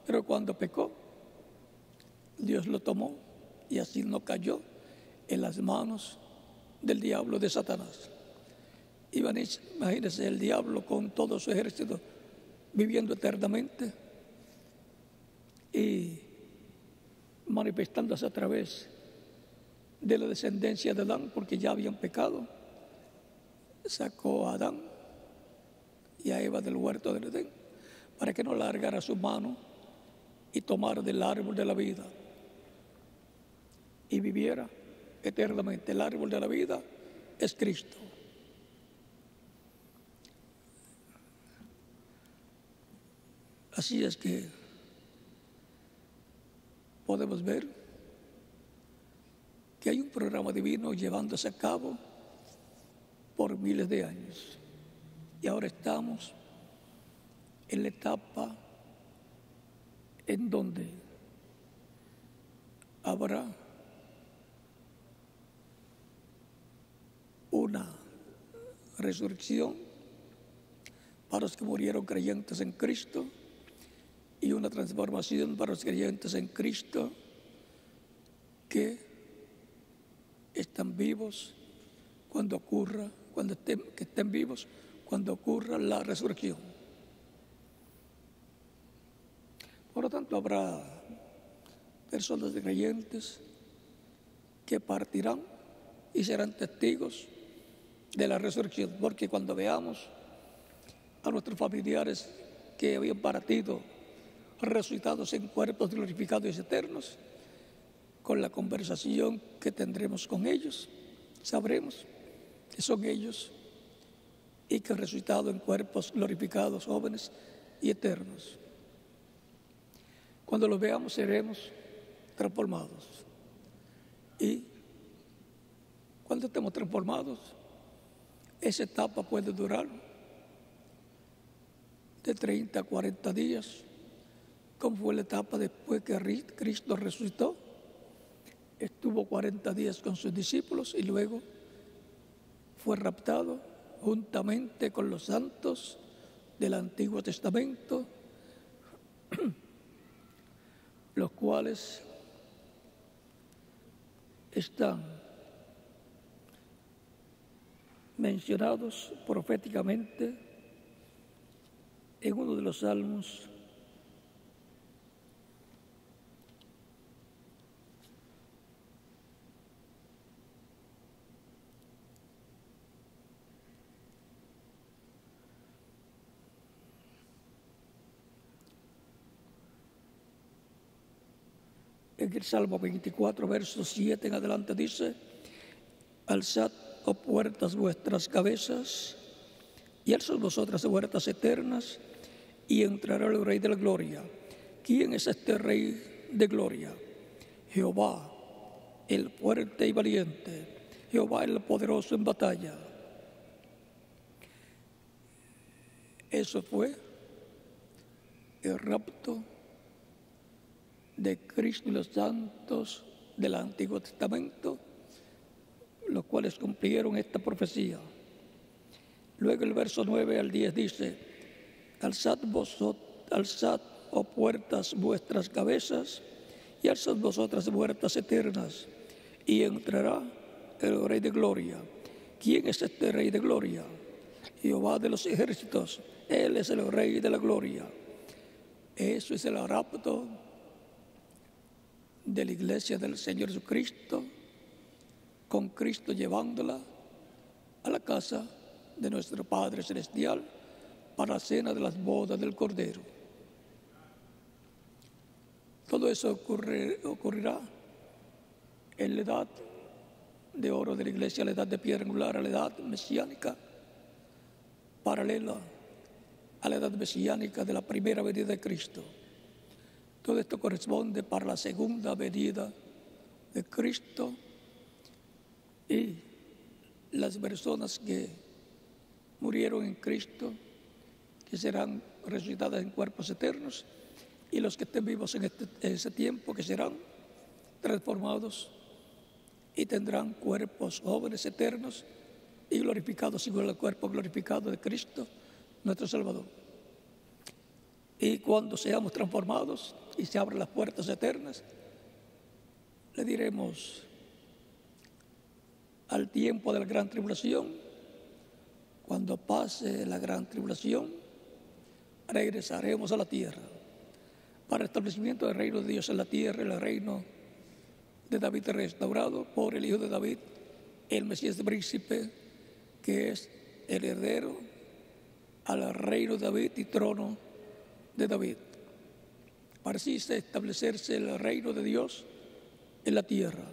pero cuando pecó, Dios lo tomó y así no cayó en las manos del diablo, de Satanás. Imagínense el diablo con todo su ejército viviendo eternamente y manifestándose a través de la descendencia de Adán, porque ya habían pecado. Sacó a Adán y a Eva del huerto del Edén para que no largara su mano y tomara del árbol de la vida y viviera eternamente. El árbol de la vida es Cristo. Así es que podemos ver que hay un programa divino llevándose a cabo por miles de años. Y ahora estamos en la etapa en donde habrá una resurrección para los que murieron creyentes en Cristo y una transformación para los creyentes en Cristo que están vivos cuando ocurra, que estén vivos cuando ocurra la resurrección. Por lo tanto, habrá personas de creyentes que partirán y serán testigos de la resurrección, porque cuando veamos a nuestros familiares que habían partido resucitados en cuerpos glorificados y eternos, con la conversación que tendremos con ellos, sabremos que son ellos y que han resucitado en cuerpos glorificados, jóvenes y eternos. Cuando los veamos seremos transformados. Y cuando estemos transformados, esa etapa puede durar de 30 a 40 días, como fue la etapa después que Cristo resucitó. Estuvo 40 días con sus discípulos y luego fue raptado juntamente con los santos del Antiguo Testamento, los cuales están mencionados proféticamente en uno de los salmos en el Salmo 24, versos 7 en adelante dice: alzad, oh puertas, vuestras cabezas, y alzad vosotras puertas eternas, y entrará el Rey de la Gloria. ¿Quién es este Rey de Gloria? Jehová, el fuerte y valiente, Jehová el poderoso en batalla. Eso fue el rapto de Cristo y los santos del Antiguo Testamento, los cuales cumplieron esta profecía. Luego el verso 9 al 10 dice: alzad, oh puertas, vuestras cabezas, y alzad vosotras puertas eternas, y entrará el Rey de Gloria. ¿Quién es este Rey de Gloria? Jehová de los ejércitos, Él es el Rey de la Gloria. Eso es el rapto de la iglesia del Señor Jesucristo, con Cristo llevándola a la casa de nuestro Padre Celestial para la cena de las bodas del Cordero. Todo eso ocurrirá en la edad de oro de la iglesia, la edad de piedra angular, a la edad mesiánica, paralela a la edad mesiánica de la primera venida de Cristo. Todo esto corresponde para la segunda venida de Cristo, y las personas que murieron en Cristo, que serán resucitadas en cuerpos eternos, y los que estén vivos en ese tiempo, que serán transformados y tendrán cuerpos jóvenes, eternos y glorificados, igual al cuerpo glorificado de Cristo, nuestro Salvador. Y cuando seamos transformados y se abran las puertas eternas, le diremos al tiempo de la gran tribulación: cuando pase la gran tribulación, regresaremos a la tierra para el establecimiento del reino de Dios en la tierra, el reino de David restaurado por el Hijo de David, el Mesías de príncipe, que es el heredero al reino de David y trono de David, para así establecerse el reino de Dios en la tierra.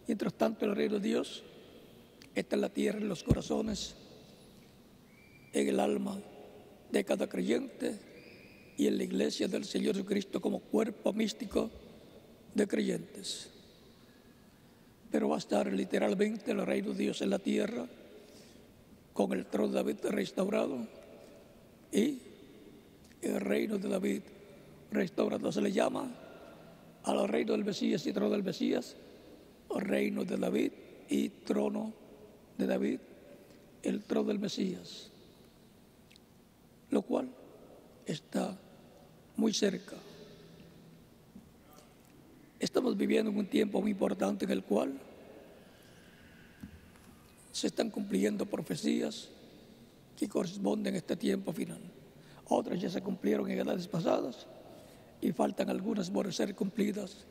Mientras tanto, el reino de Dios está en la tierra, en los corazones, en el alma de cada creyente y en la iglesia del Señor Jesucristo como cuerpo místico de creyentes. Pero va a estar literalmente el reino de Dios en la tierra, con el trono de David restaurado, y el reino de David restaurado. Se le llama al reino del Mesías y trono del Mesías, reino de David y trono de David, el trono del Mesías, lo cual está muy cerca. Estamos viviendo en un tiempo muy importante en el cual se están cumpliendo profecías que corresponden a este tiempo final. Otras ya se cumplieron en edades pasadas y faltan algunas por ser cumplidas.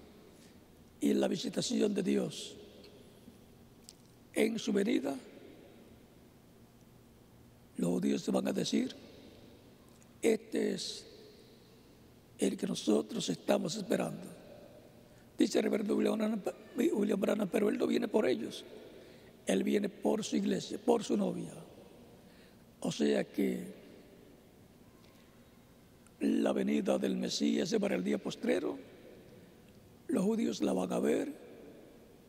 Y en la visitación de Dios en su venida, los judíos se van a decir: este es el que nosotros estamos esperando. Dice el reverendo William Branham, pero Él no viene por ellos, Él viene por su iglesia, por su novia. O sea que la venida del Mesías para el día postrero, los judíos la van a ver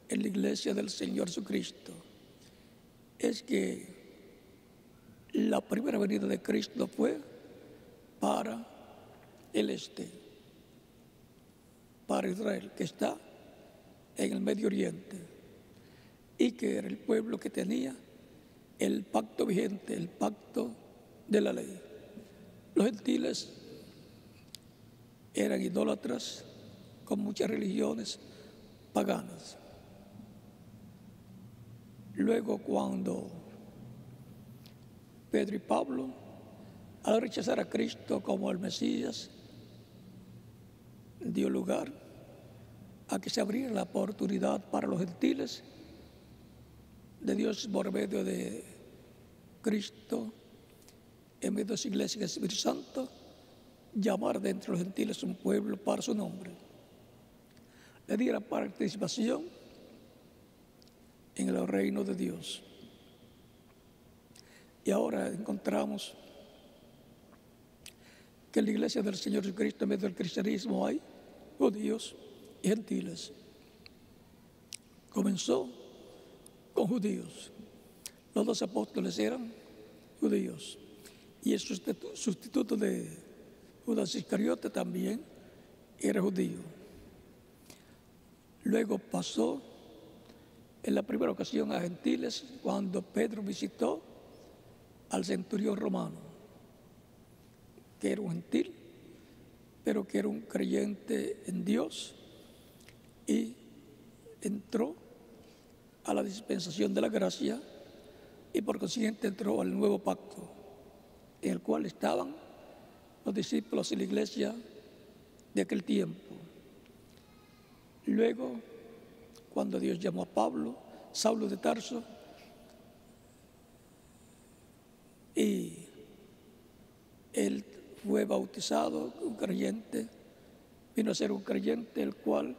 en la iglesia del Señor Jesucristo. Es que la primera venida de Cristo fue para el este, para Israel, que está en el Medio Oriente, y que era el pueblo que tenía el pacto vigente, el pacto de la ley. Los gentiles eran idólatras con muchas religiones paganas. Luego, cuando Pedro y Pablo, al rechazar a Cristo como el Mesías, dio lugar a que se abriera la oportunidad para los gentiles de Dios por medio de Cristo, en medio de su iglesia y del Espíritu Santo, llamar de entre los gentiles un pueblo para su nombre. Le diera participación en el reino de Dios. Y ahora encontramos que en la iglesia del Señor Jesucristo, en medio del cristianismo, hay judíos y gentiles. Comenzó con judíos. Los 12 apóstoles eran judíos. Y el sustituto de Judas Iscariote también era judío. Luego pasó en la primera ocasión a gentiles, cuando Pedro visitó al centurión romano, que era un gentil, pero que era un creyente en Dios, y entró a la dispensación de la gracia y por consiguiente entró al nuevo pacto, en el cual estaban los discípulos y la iglesia de aquel tiempo. Luego, cuando Dios llamó a Pablo, Saulo de Tarso, y él fue bautizado, un creyente, vino a ser un creyente, el cual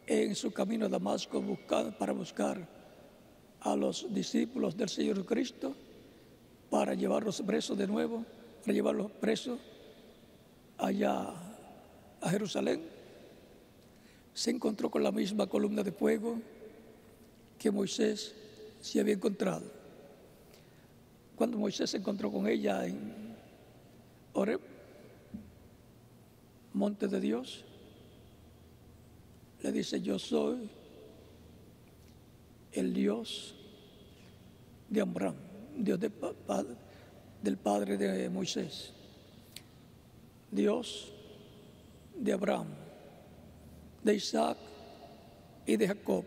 en su camino a Damasco para buscar a los discípulos del Señor Cristo, para llevarlos presos de nuevo, para llevarlos presos allá a Jerusalén, se encontró con la misma columna de fuego que Moisés se había encontrado. Cuando Moisés se encontró con ella en Horeb, monte de Dios, le dice: yo soy el Dios de Abraham, Dios del padre de Moisés, Dios de Abraham, de Isaac y de Jacob.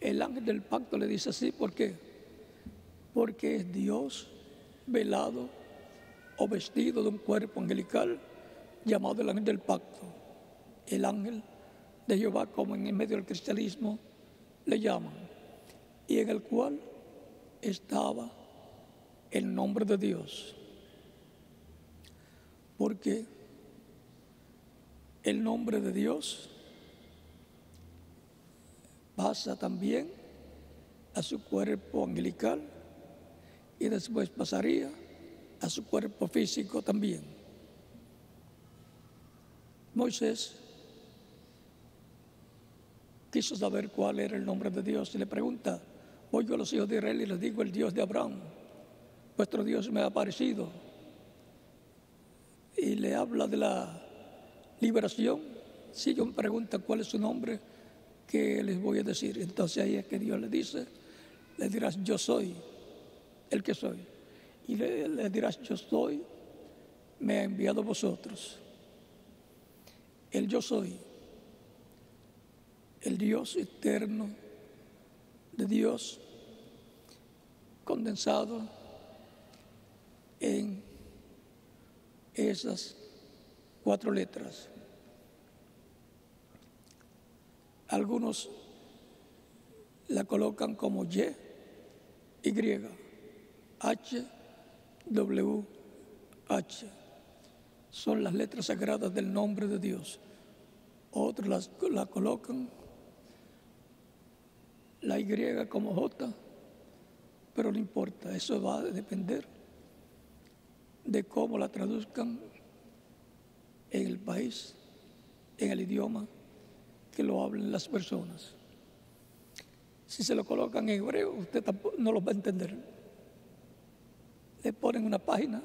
El ángel del pacto le dice así, ¿por qué? Porque es Dios velado o vestido de un cuerpo angelical llamado el ángel del pacto, el ángel de Jehová, como en el medio del cristianismo le llaman, y en el cual estaba el nombre de Dios, porque el nombre de Dios pasa también a su cuerpo angelical y después pasaría a su cuerpo físico también. Moisés quiso saber cuál era el nombre de Dios y le pregunta: oigo a los hijos de Israel y les digo: el Dios de Abraham, vuestro Dios me ha aparecido. Y le habla de la liberación. Si ellos me preguntan cuál es su nombre, ¿qué les voy a decir? Entonces ahí es que Dios le dice, le dirás: yo soy el que soy. Y le dirás: yo soy, me ha enviado a vosotros. El yo soy, el Dios eterno de Dios, condensado en esas 4 letras. Algunos la colocan como Y, H, W, H. Son las letras sagradas del nombre de Dios. Otros la colocan la Y como J, pero no importa, eso va a depender de cómo la traduzcan en el país, en el idioma que lo hablen las personas. Si se lo colocan en hebreo, usted tampoco, no lo va a entender. Le ponen una página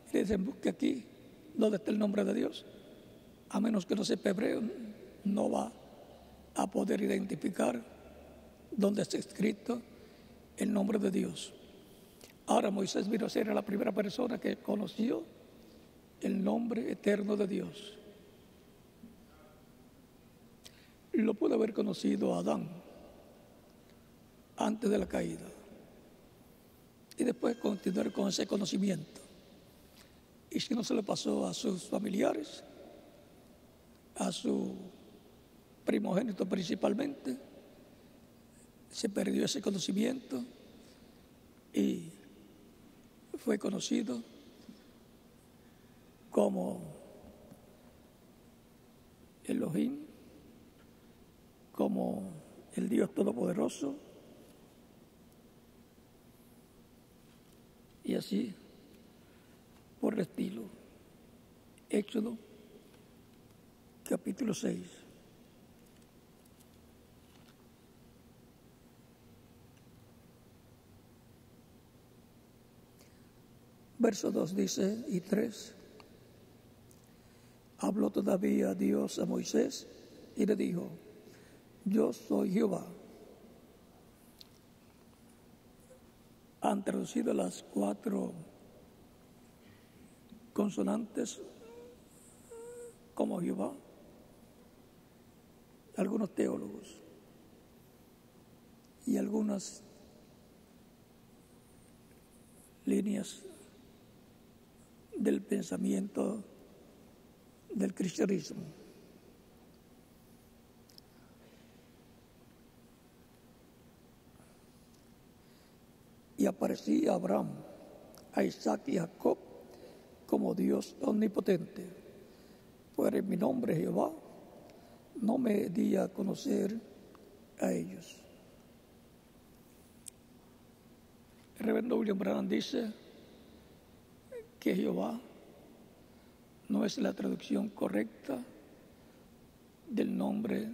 y le dicen: busque aquí donde está el nombre de Dios. A menos que no sepa hebreo, no va a poder identificar dónde está escrito el nombre de Dios. Ahora Moisés vino a ser la primera persona que conoció el nombre eterno de Dios. Lo pudo haber conocido Adán antes de la caída y después continuar con ese conocimiento. Y si no, se lo pasó a sus familiares, a su primogénito principalmente, se perdió ese conocimiento y fue conocido como Elohim, como el Dios Todopoderoso, y así por el estilo. Éxodo capítulo 6. Verso 2 dice, y 3. Habló todavía Dios a Moisés y le dijo: yo soy Jehová. Han traducido las 4 consonantes como Jehová algunos teólogos y algunas líneas del pensamiento del cristianismo. Y aparecía a Abraham, a Isaac y a Jacob como Dios omnipotente. Pues en mi nombre Jehová no me di a conocer a ellos. El reverendo William Branham dice que Jehová no es la traducción correcta del nombre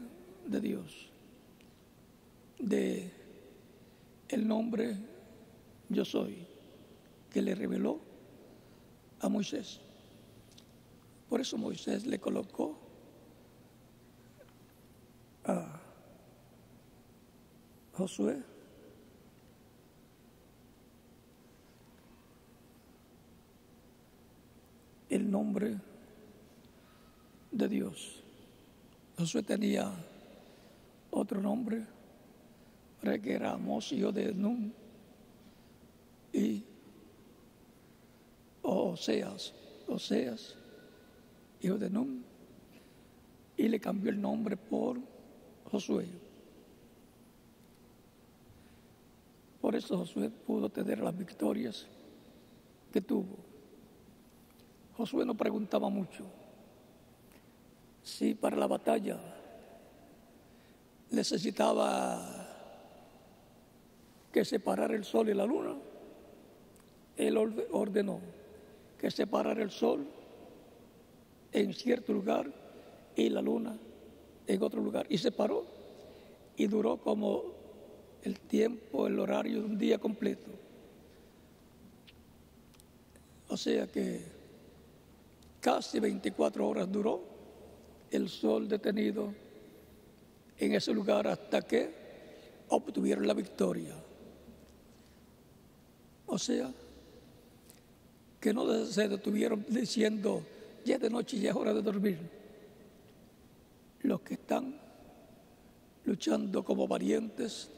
de Dios, de el nombre yo soy, que le reveló a Moisés. Por eso Moisés le colocó a Josué el nombre de Dios. Josué tenía otro nombre, que era Amós, hijo de Nun, y Oseas, hijo de Nun, y le cambió el nombre por Josué. Por eso Josué pudo tener las victorias que tuvo. Josué no preguntaba mucho si para la batalla necesitaba que separara el sol y la luna. Él ordenó que separara el sol en cierto lugar y la luna en otro lugar. Y se paró y duró como el tiempo, el horario de un día completo. O sea que casi 24 horas duró el sol detenido en ese lugar hasta que obtuvieron la victoria. O sea, que no se detuvieron diciendo, ya es de noche y ya es hora de dormir. Los que están luchando como valientes,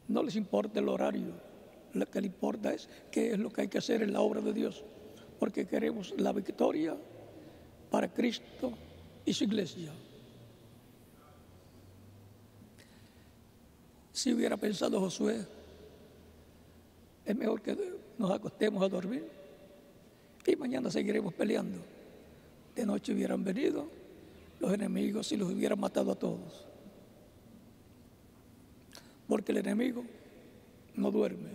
no les importa el horario, lo que les importa es qué es lo que hay que hacer en la obra de Dios, porque queremos la victoria para Cristo y su iglesia. Si hubiera pensado Josué, es mejor que nos acostemos a dormir y mañana seguiremos peleando. De noche hubieran venido los enemigos y los hubieran matado a todos. Porque el enemigo no duerme.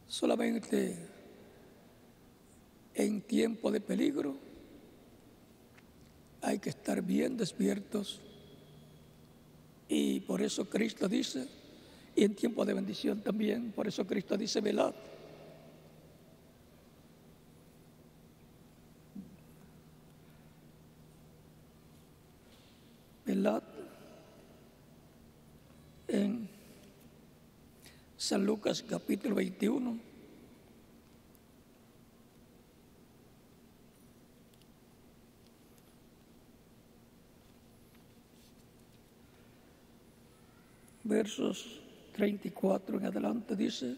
Solamente en tiempo de peligro hay que estar bien despiertos, y por eso Cristo dice, y en tiempo de bendición también, por eso Cristo dice, velad. Velad en San Lucas capítulo 21. Versos 34 en adelante dice,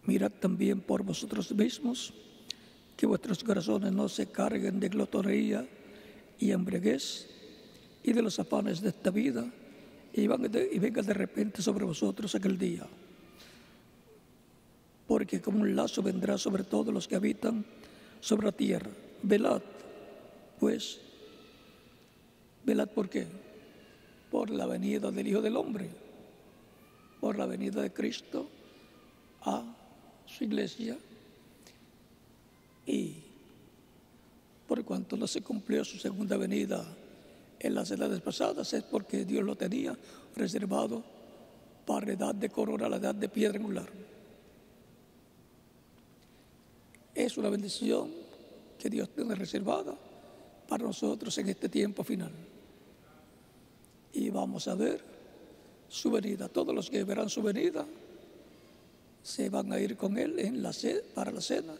mirad también por vosotros mismos que vuestros corazones no se carguen de glotonería y embriaguez y de los afanes de esta vida, y venga de repente sobre vosotros aquel día. Porque como un lazo vendrá sobre todos los que habitan sobre la tierra. Velad, pues, velad, ¿por qué? Por la venida del Hijo del Hombre, por la venida de Cristo a su iglesia, y por cuanto no se cumplió su segunda venida en las edades pasadas, es porque Dios lo tenía reservado para la edad de corona, la edad de piedra angular. Es una bendición que Dios tiene reservada para nosotros en este tiempo final. Y vamos a ver su venida. Todos los que verán su venida se van a ir con Él para la cena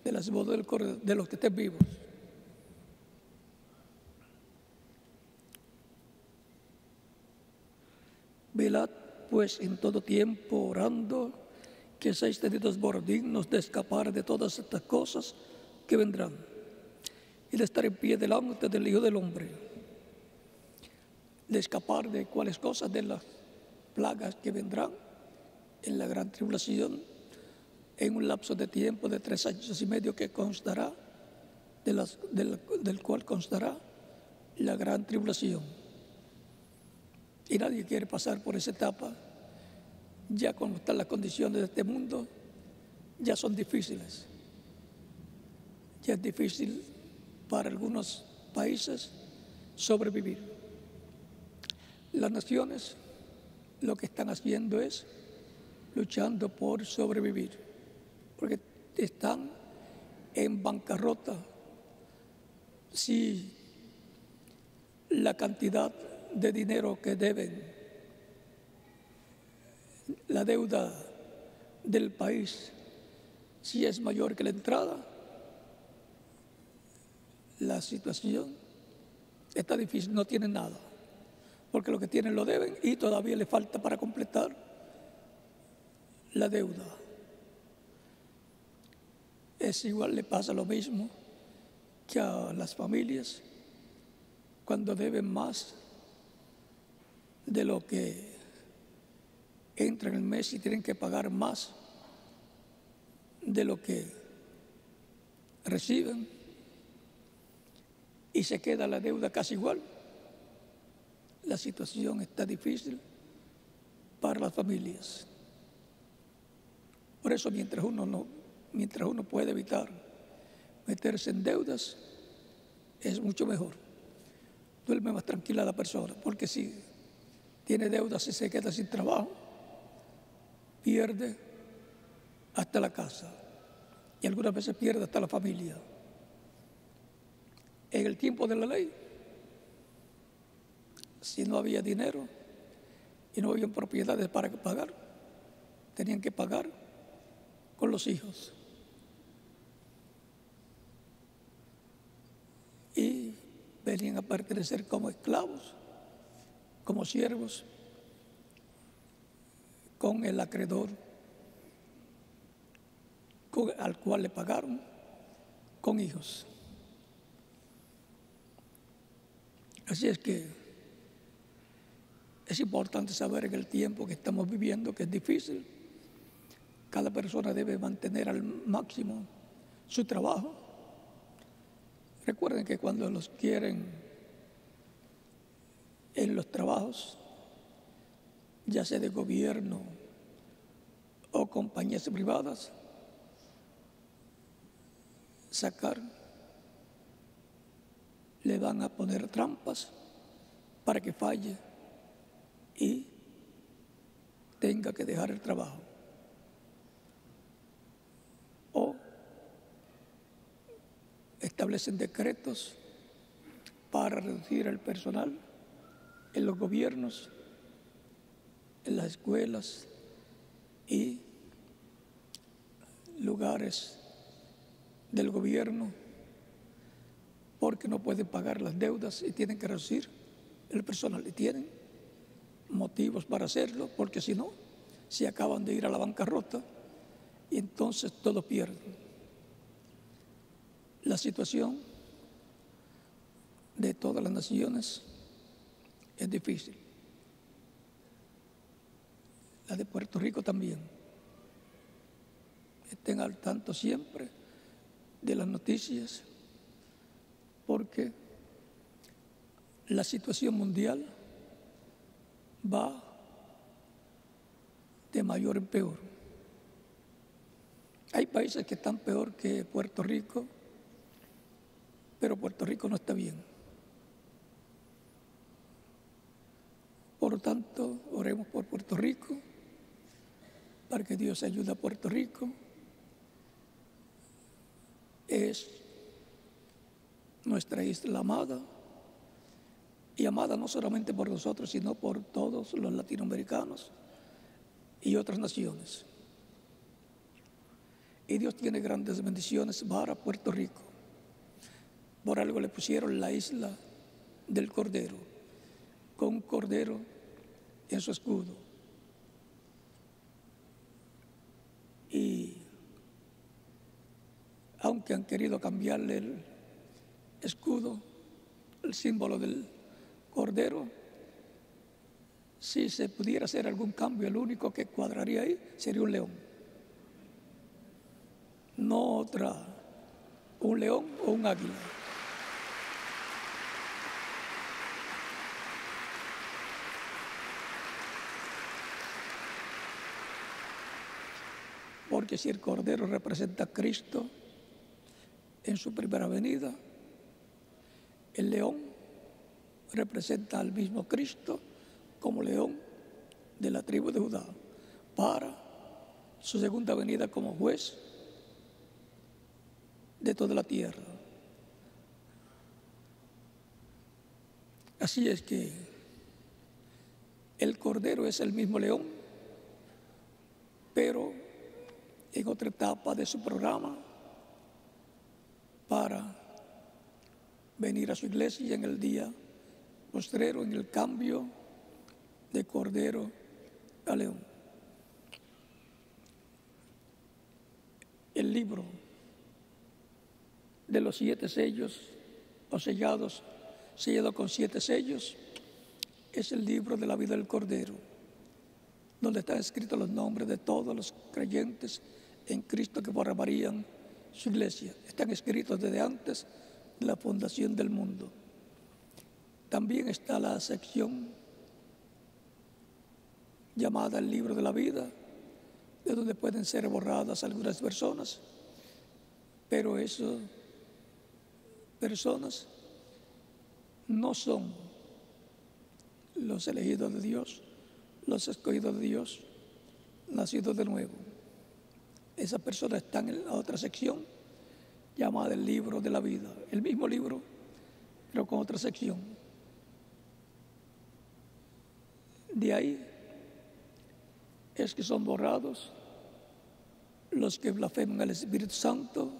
de las bodas de los que estén vivos. Velad pues en todo tiempo orando, que seáis tenidos por dignos de escapar de todas estas cosas que vendrán y de estar en pie delante del Hijo del Hombre. De escapar de cuáles cosas, de las plagas que vendrán en la gran tribulación, en un lapso de tiempo de 3 años y medio que constará, del cual constará la gran tribulación. Y nadie quiere pasar por esa etapa. Ya como están las condiciones de este mundo, ya son difíciles. Ya es difícil para algunos países sobrevivir. Las naciones lo que están haciendo es luchando por sobrevivir, porque están en bancarrota. Si la cantidad de dinero que deben, la deuda del país, si es mayor que la entrada, la situación está difícil, no tienen nada, porque lo que tienen lo deben y todavía le falta para completar la deuda. Es igual, le pasa lo mismo que a las familias cuando deben más de lo que entra en el mes y tienen que pagar más de lo que reciben y se queda la deuda casi igual. La situación está difícil para las familias. Por eso mientras uno puede evitar meterse en deudas, es mucho mejor. Duerme más tranquila la persona, porque si tiene deudas y se queda sin trabajo, pierde hasta la casa y algunas veces pierde hasta la familia. En el tiempo de la ley, si no había dinero y no había propiedades para pagar, tenían que pagar con los hijos. Y venían a pertenecer como esclavos, como siervos, con el acreedor al cual le pagaron, con hijos. Así es que es importante saber en el tiempo que estamos viviendo, que es difícil, cada persona debe mantener al máximo su trabajo. Recuerden que cuando los quieren en los trabajos, ya sea de gobierno o compañías privadas, sacar, le van a poner trampas para que falle y tenga que dejar el trabajo. O establecen decretos para reducir el personal en los gobiernos, en las escuelas y lugares del gobierno, porque no pueden pagar las deudas y tienen que reducir el personal. Y tienen motivos para hacerlo, porque si no, se acaban de ir a la bancarrota y entonces todos pierden. La situación de todas las naciones es difícil. La de Puerto Rico también. Estén al tanto siempre de las noticias, porque la situación mundial va de mayor en peor. Hay países que están peor que Puerto Rico, pero Puerto Rico no está bien. Por lo tanto, oremos por Puerto Rico, para que Dios ayude a Puerto Rico. Es nuestra isla amada, y amada no solamente por nosotros, sino por todos los latinoamericanos y otras naciones. Y Dios tiene grandes bendiciones para Puerto Rico. Por algo le pusieron la isla del Cordero, con un cordero en su escudo. Y aunque han querido cambiarle el escudo, el símbolo del cordero, si se pudiera hacer algún cambio, el único que cuadraría ahí sería un león. No un león o un águila. Porque si el Cordero representa a Cristo en su primera venida, el león representa al mismo Cristo como león de la tribu de Judá, para su segunda venida como juez de toda la tierra. Así es que el Cordero es el mismo león, pero en otra etapa de su programa para venir a su iglesia en el día postrero, en el cambio de Cordero a león. El libro de los 7 sellos o sellado con 7 sellos, es el libro de la vida del Cordero, donde están escritos los nombres de todos los creyentes en Cristo que formarían su iglesia. Están escritos desde antes de la fundación del mundo. También está la sección llamada el libro de la vida, de donde pueden ser borradas algunas personas, pero esas personas no son los elegidos de Dios, los escogidos de Dios, nacidos de nuevo. Esas personas están en la otra sección llamada el libro de la vida, el mismo libro, pero con otra sección. De ahí es que son borrados los que blasfeman al Espíritu Santo,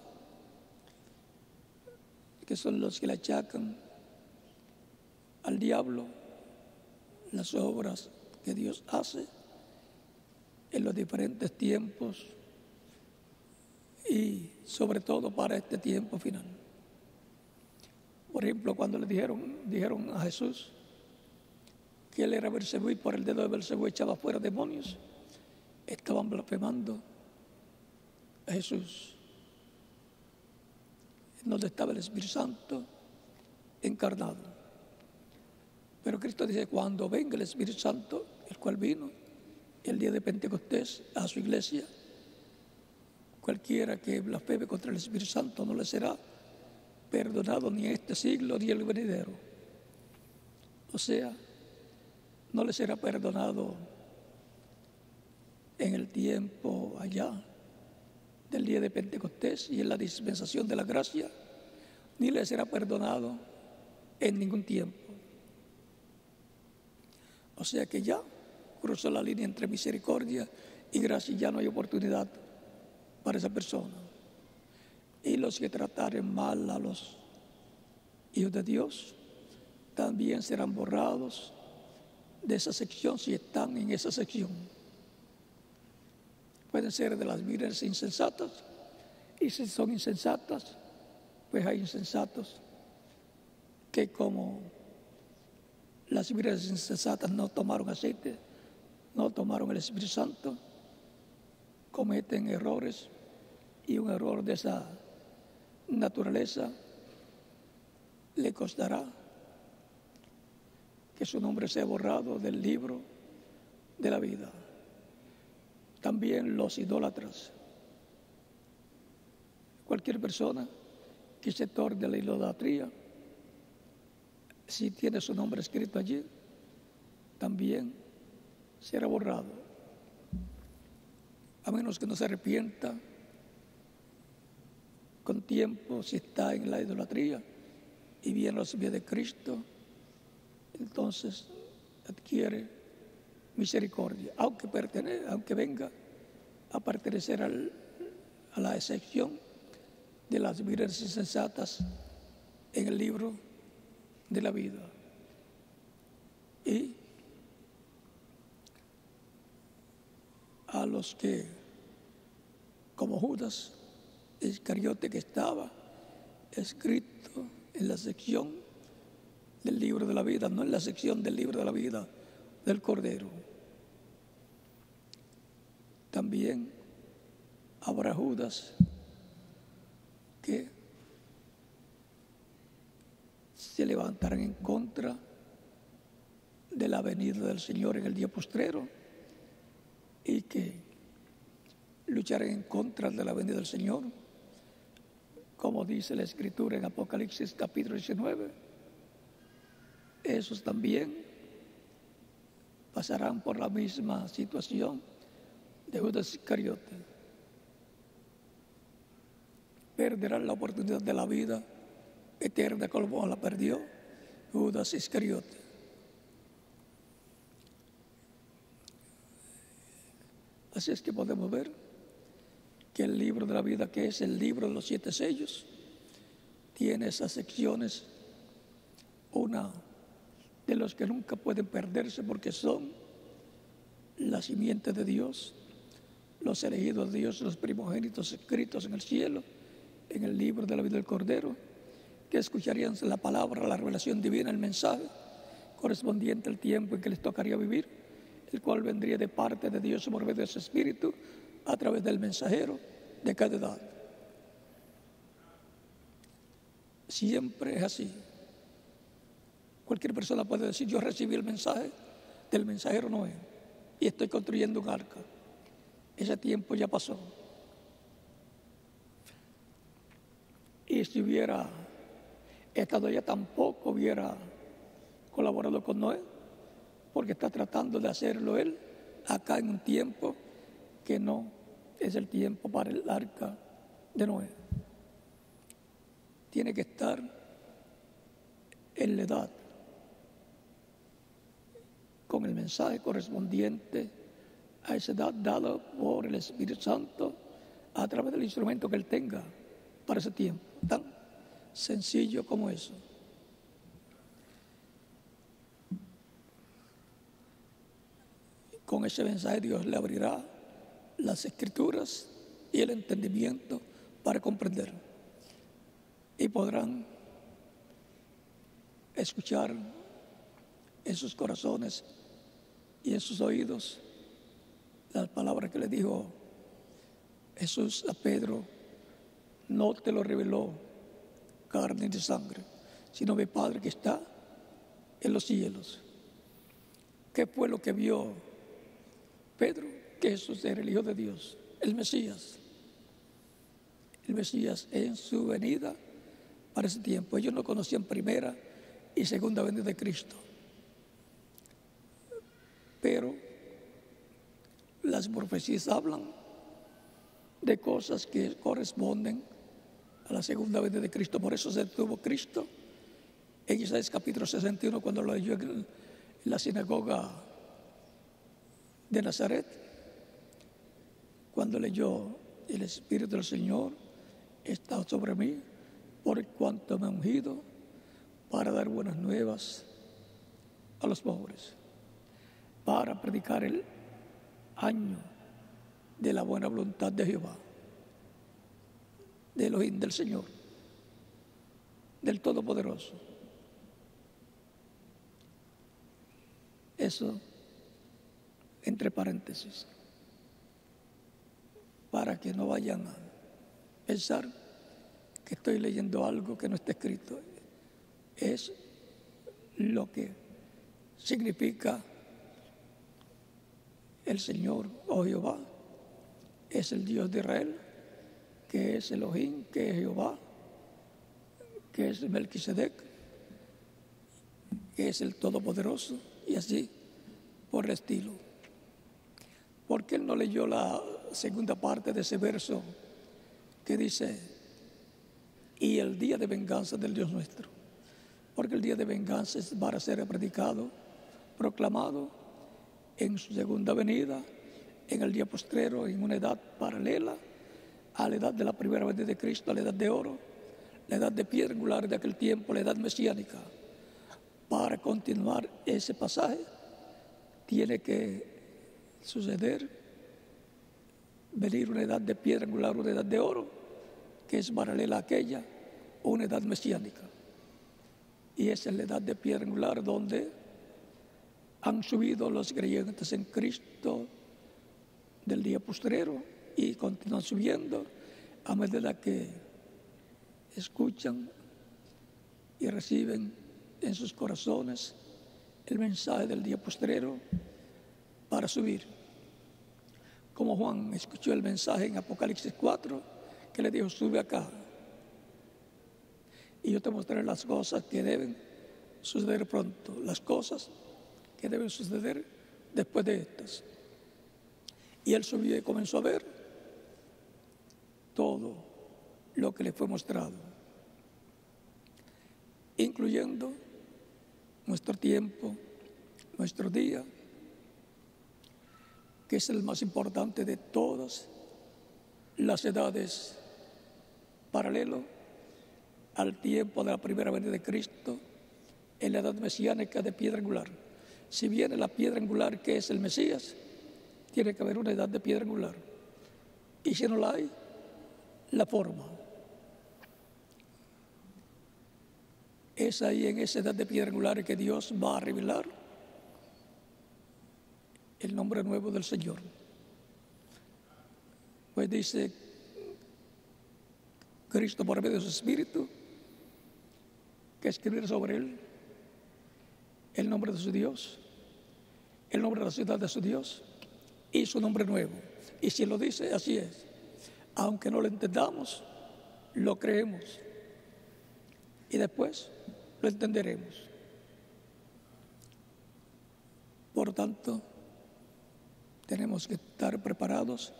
que son los que le achacan al diablo las obras que Dios hace en los diferentes tiempos y sobre todo para este tiempo final. Por ejemplo, cuando le dijeron a Jesús que él era Beelzebú y por el dedo de Beelzebú echaba fuera demonios, estaban blasfemando a Jesús, donde estaba el Espíritu Santo encarnado. Pero Cristo dice, cuando venga el Espíritu Santo, el cual vino el día de Pentecostés a su iglesia, cualquiera que blasfeme contra el Espíritu Santo no le será perdonado ni en este siglo ni en el venidero. O sea, no le será perdonado en el tiempo allá del día de Pentecostés y en la dispensación de la gracia, ni le será perdonado en ningún tiempo. O sea que ya cruzó la línea entre misericordia y gracia y ya no hay oportunidad para esa persona. Y los que trataren mal a los hijos de Dios también serán borrados de esa sección si están en esa sección. Pueden ser de las vírgenes insensatas, y si son insensatas, pues hay insensatos que como las vírgenes insensatas no tomaron aceite, no tomaron el Espíritu Santo, cometen errores, y un error de esa naturaleza le costará que su nombre sea borrado del libro de la vida. También los idólatras. Cualquier persona que se torne a la idolatría, si tiene su nombre escrito allí, también será borrado. A menos que no se arrepienta con tiempo, si está en la idolatría y viene a los pies de Cristo, entonces adquiere misericordia, aunque venga a pertenecer a la excepción de las vírgenes insensatas en el libro de la vida. Y a los que, como Judas Iscariote, que estaba escrito en la sección del libro de la vida, no en la sección del libro de la vida del Cordero. También habrá Judas que se levantarán en contra de la venida del Señor en el día postrero y que lucharán en contra de la venida del Señor, como dice la Escritura en Apocalipsis capítulo 19. Esos también pasarán por la misma situación de Judas Iscariote. Perderán la oportunidad de la vida eterna como la perdió Judas Iscariote. Así es que podemos ver que el libro de la vida, que es el libro de los 7 sellos, tiene esas secciones, una de los que nunca pueden perderse porque son la simiente de Dios, los elegidos de Dios, los primogénitos escritos en el cielo, en el libro de la vida del Cordero, que escucharían la palabra, la revelación divina, el mensaje correspondiente al tiempo en que les tocaría vivir, el cual vendría de parte de Dios por medio de su Espíritu a través del mensajero de cada edad. Siempre es así. Cualquier persona puede decir: yo recibí el mensaje del mensajero Noé y estoy construyendo un arca. Ese tiempo ya pasó. Y si hubiera estado allá, tampoco hubiera colaborado con Noé, porque está tratando de hacerlo él acá en un tiempo que no es el tiempo para el arca de Noé. Tiene que estar en la edad con el mensaje correspondiente a esa edad dado por el Espíritu Santo a través del instrumento que él tenga para ese tiempo, tan sencillo como eso. Con ese mensaje Dios le abrirá las Escrituras y el entendimiento para comprender, y podrán escuchar en sus corazones y en sus oídos las palabras que le dijo Jesús a Pedro: no te lo reveló carne ni sangre, sino mi Padre que está en los cielos. ¿Qué fue lo que vio Pedro? Que Jesús era el Hijo de Dios, el Mesías. El Mesías en su venida para ese tiempo. Ellos no conocían primera y segunda venida de Cristo, pero las profecías hablan de cosas que corresponden a la segunda venida de Cristo. Por eso se detuvo Cristo en Isaías capítulo 61, cuando lo leyó en la sinagoga de Nazaret, cuando leyó: el Espíritu del Señor está sobre mí, por cuanto me ha ungido para dar buenas nuevas a los pobres, para predicar el año de la buena voluntad de Jehová, del Elohim, del Señor, del Todopoderoso. Eso entre paréntesis, para que no vayan a pensar que estoy leyendo algo que no está escrito. Es lo que significa el Señor, oh Jehová, es el Dios de Israel, que es Elohim, que es Jehová, que es Melquisedec, que es el Todopoderoso, y así por el estilo. ¿Por qué él no leyó la segunda parte de ese verso que dice: y el día de venganza del Dios nuestro? Porque el día de venganza es para ser predicado, proclamado en su segunda venida, en el día postrero, en una edad paralela a la edad de la primera venida de Cristo, a la edad de oro, la edad de piedra angular de aquel tiempo, la edad mesiánica. Para continuar ese pasaje tiene que suceder, venir una edad de piedra angular, una edad de oro, que es paralela a aquella, una edad mesiánica. Y esa es la edad de piedra angular donde han subido los creyentes en Cristo del día postrero y continúan subiendo a medida que escuchan y reciben en sus corazones el mensaje del día postrero para subir. Como Juan escuchó el mensaje en Apocalipsis 4, que le dijo: sube acá y yo te mostraré las cosas que deben suceder pronto, las cosas que deben suceder después de estas. Y él subió y comenzó a ver todo lo que le fue mostrado, incluyendo nuestro tiempo, nuestro día, que es el más importante de todas las edades, paralelo al tiempo de la primera venida de Cristo, en la edad mesiánica de piedra angular. Si viene la piedra angular, que es el Mesías, tiene que haber una edad de piedra angular. Y si no la hay, la forma. Es ahí, en esa edad de piedra angular, que Dios va a revelar el nombre nuevo del Señor. Pues dice Cristo por medio de su Espíritu que escribirá sobre él el nombre de su Dios, el nombre de la ciudad de su Dios y su nombre nuevo. Y si lo dice, así es. Aunque no lo entendamos, lo creemos y después lo entenderemos. Por tanto, tenemos que estar preparados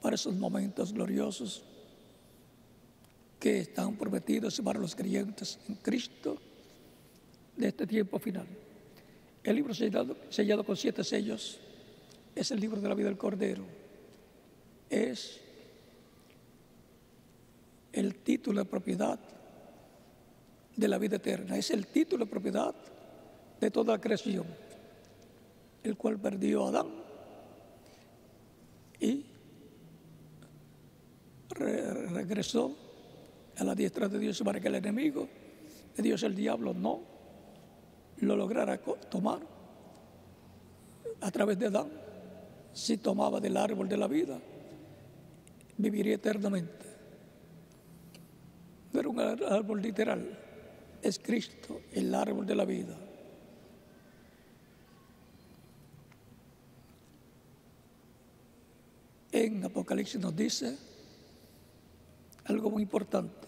para esos momentos gloriosos que están prometidos para los creyentes en Cristo de este tiempo final. El libro sellado con 7 sellos es el libro de la vida del Cordero. Es el título de propiedad de la vida eterna. Es el título de propiedad de toda la creación, el cual perdió a Adán y regresó a la diestra de Dios para que el enemigo de Dios, el diablo, no lo lograra tomar a través de Adán. Si tomaba del árbol de la vida, viviría eternamente. No era un árbol literal, es Cristo, el árbol de la vida. En Apocalipsis nos dice algo muy importante,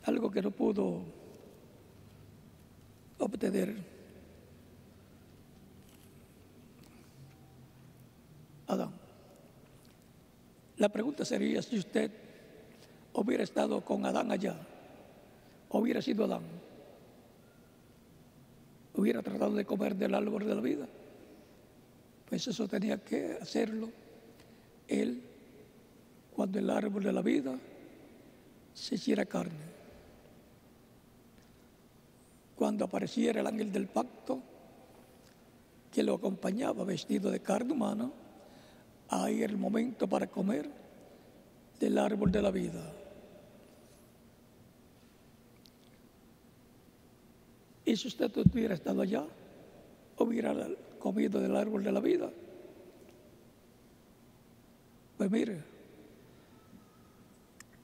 algo que no pudo obtener Adán. La pregunta sería si usted hubiera estado con Adán allá, hubiera sido Adán, hubiera tratado de comer del árbol de la vida. Pues eso tenía que hacerlo él cuando el árbol de la vida se hiciera carne. Cuando apareciera el ángel del pacto que lo acompañaba vestido de carne humana, ahí era el momento para comer del árbol de la vida. Y si usted hubiera estado allá, hubiera comido del árbol de la vida. Pues mire,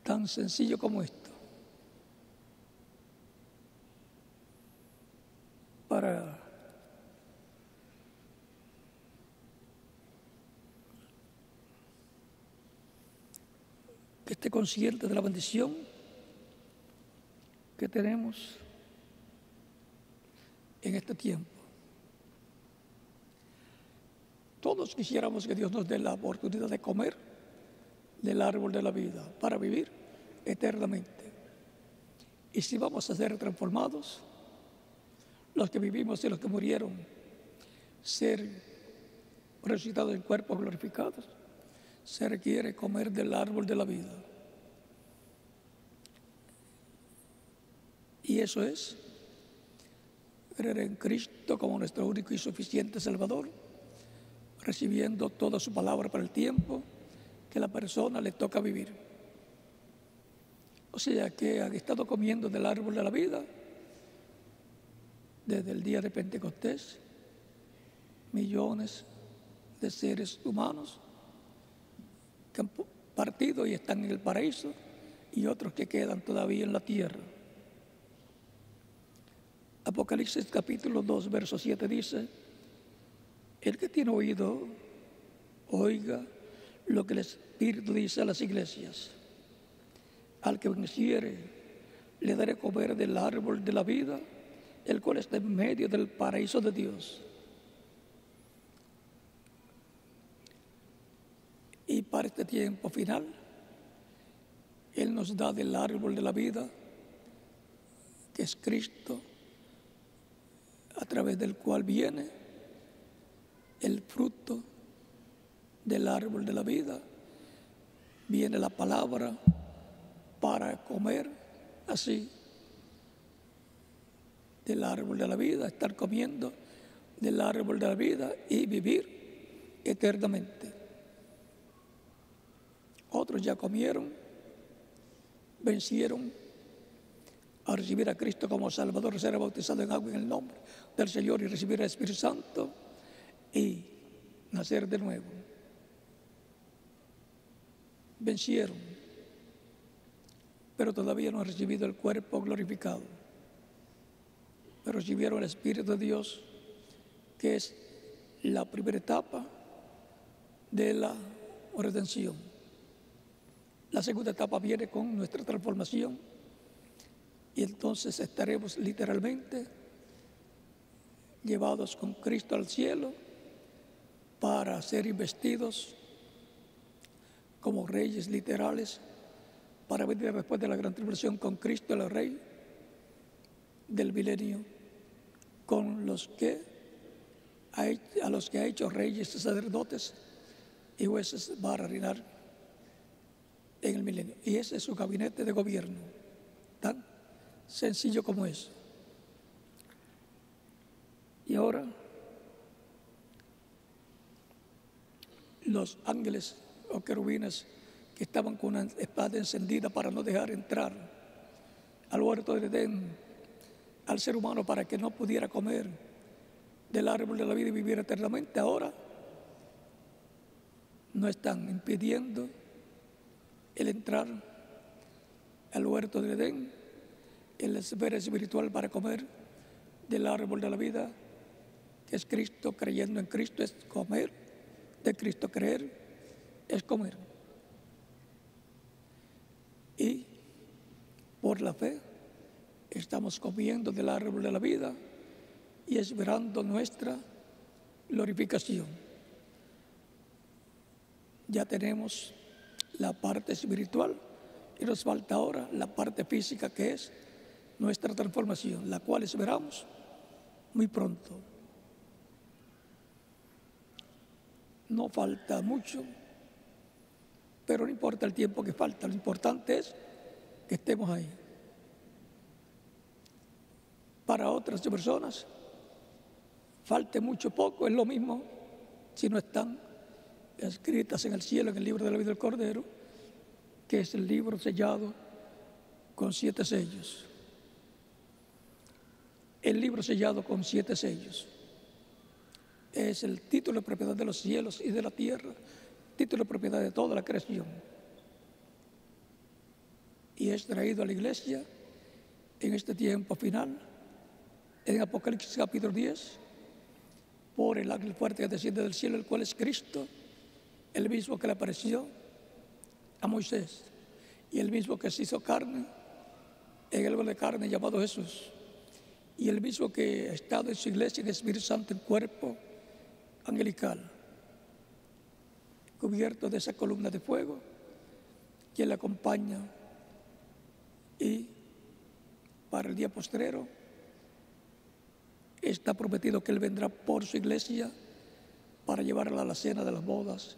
tan sencillo como esto. Para que esté consciente de la bendición que tenemos en este tiempo. Todos quisiéramos que Dios nos dé la oportunidad de comer del árbol de la vida para vivir eternamente. Y si vamos a ser transformados, los que vivimos y los que murieron, ser resucitados en cuerpos glorificados, se requiere comer del árbol de la vida. Y eso es creer en Cristo como nuestro único y suficiente Salvador, recibiendo toda su palabra para el tiempo que a la persona le toca vivir. O sea que han estado comiendo del árbol de la vida desde el día de Pentecostés, millones de seres humanos que han partido y están en el paraíso y otros que quedan todavía en la tierra. Apocalipsis capítulo 2, verso 7 dice: el que tiene oído, oiga lo que el Espíritu dice a las iglesias. Al que venciere, le daré comer del árbol de la vida, el cual está en medio del paraíso de Dios. Y para este tiempo final, Él nos da del árbol de la vida, que es Cristo, a través del cual viene el fruto del árbol de la vida, viene la palabra para comer así del árbol de la vida, estar comiendo del árbol de la vida y vivir eternamente. Otros ya comieron, vencieron a recibir a Cristo como Salvador, ser bautizado en agua en el nombre del Señor y recibir el Espíritu Santo y nacer de nuevo. Vencieron, pero todavía no han recibido el cuerpo glorificado, pero recibieron el Espíritu de Dios, que es la primera etapa de la redención. La segunda etapa viene con nuestra transformación y entonces estaremos literalmente llevados con Cristo al cielo para ser investidos como reyes literales, para venir después de la gran tribulación con Cristo el Rey del milenio, con a los que ha hecho reyes, sacerdotes y jueces para reinar en el milenio. Y ese es su gabinete de gobierno, tan sencillo como eso. Y ahora los ángeles o querubines que estaban con una espada encendida para no dejar entrar al huerto de Edén al ser humano para que no pudiera comer del árbol de la vida y vivir eternamente, ahora no están impidiendo el entrar al huerto de Edén, en la esfera espiritual, para comer del árbol de la vida, que es Cristo. Creyendo en Cristo es comer de Cristo, creer es comer. Y por la fe estamos comiendo del árbol de la vida y esperando nuestra glorificación. Ya tenemos la parte espiritual y nos falta ahora la parte física, que es nuestra transformación, la cual esperamos muy pronto. No falta mucho, pero no importa el tiempo que falta, lo importante es que estemos ahí. Para otras personas, falte mucho poco, es lo mismo si no están escritas en el cielo, en el libro de la vida del Cordero, que es el libro sellado con 7 sellos. El libro sellado con 7 sellos es el título de propiedad de los cielos y de la tierra, título de propiedad de toda la creación, y es traído a la iglesia en este tiempo final, en Apocalipsis capítulo 10, por el ángel fuerte que desciende del cielo, el cual es Cristo, el mismo que le apareció a Moisés y el mismo que se hizo carne en el de carne llamado Jesús, y el mismo que ha estado en su iglesia en Espíritu Santo, en cuerpo angelical, cubierto de esa columna de fuego que le acompaña. Y para el día postrero está prometido que Él vendrá por su iglesia para llevarla a la cena de las bodas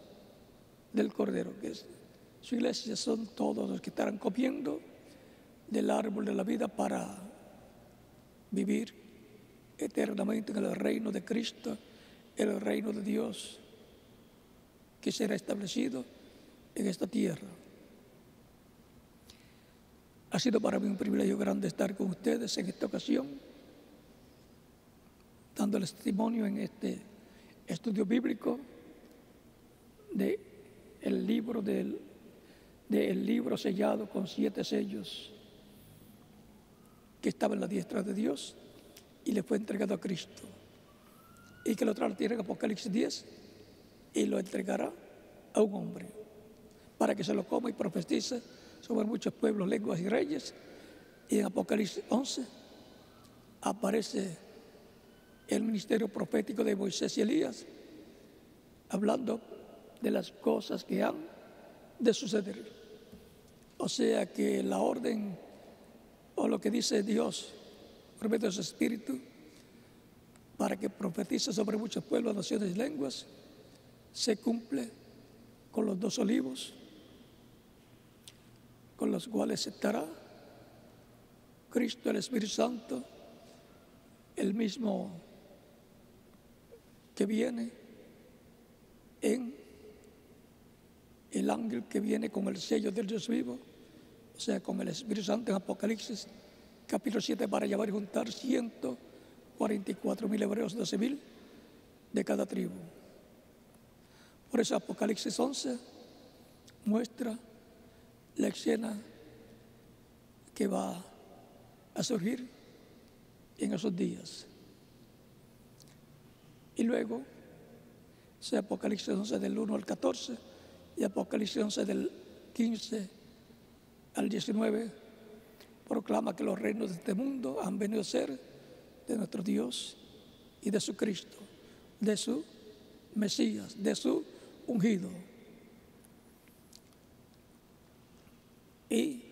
del Cordero, que es su iglesia. Son todos los que estarán comiendo del árbol de la vida para vivir eternamente en el reino de Cristo, el reino de Dios que será establecido en esta tierra. Ha sido para mí un privilegio grande estar con ustedes en esta ocasión, dándoles testimonio en este estudio bíblico del libro sellado con 7 sellos, que estaba en la diestra de Dios y le fue entregado a Cristo, y que lo tiene en Apocalipsis 10 y lo entregará a un hombre para que se lo coma y profetice sobre muchos pueblos, lenguas y reyes. Y en Apocalipsis 11 aparece el ministerio profético de Moisés y Elías, hablando de las cosas que han de suceder. O sea que la orden o lo que dice Dios por medio de su Espíritu para que profetice sobre muchos pueblos, naciones y lenguas se cumple con los 2 olivos con los cuales estará Cristo, el Espíritu Santo, el mismo que viene en el ángel que viene con el sello del Dios vivo, o sea, con el Espíritu Santo en Apocalipsis, capítulo 7, para llevar y juntar 144,000 hebreos, 12,000 de cada tribu. Por eso Apocalipsis 11 muestra la escena que va a surgir en esos días. Y luego, Apocalipsis 11 del 1 al 14 y Apocalipsis 11 del 15 al 19 proclama que los reinos de este mundo han venido a ser de nuestro Dios y de su Cristo, de su Mesías, de su ungido. Y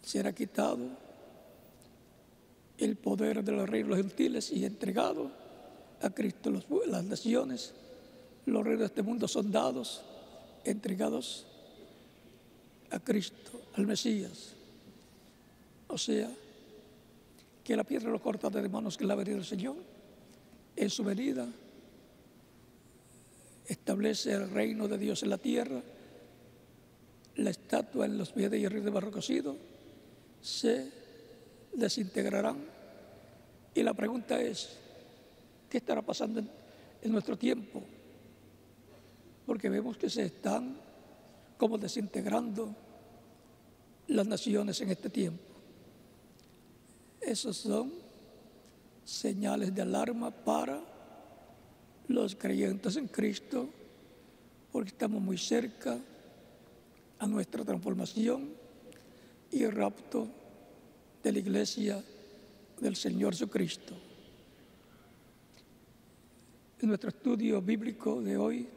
será quitado el poder de los reinos gentiles y entregado a Cristo. Las naciones, los reinos de este mundo son dados, entregados a Cristo, al Mesías. O sea, que la piedra lo corta de manos, que es la venida del Señor. En su venida establece el reino de Dios en la tierra. La estatua en los pies de hierro de barro cocido se desintegrarán. Y la pregunta es, ¿qué estará pasando en nuestro tiempo? Porque vemos que se están como desintegrando las naciones en este tiempo. Esos son señales de alarma para los creyentes en Cristo, porque estamos muy cerca a nuestra transformación y el rapto de la iglesia del Señor Jesucristo. En nuestro estudio bíblico de hoy,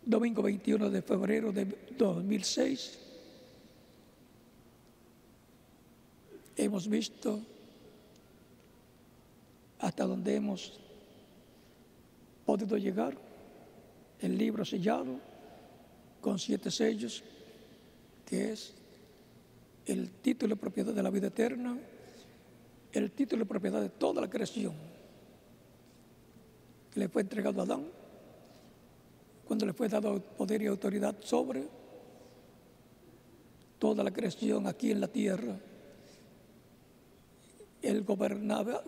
domingo 21 de febrero de 2006, hemos visto hasta donde hemos podido llegar, el libro sellado con 7 sellos, que es el título de propiedad de la vida eterna, el título de propiedad de toda la creación, que le fue entregado a Adán, cuando le fue dado poder y autoridad sobre toda la creación aquí en la tierra. Él gobernaba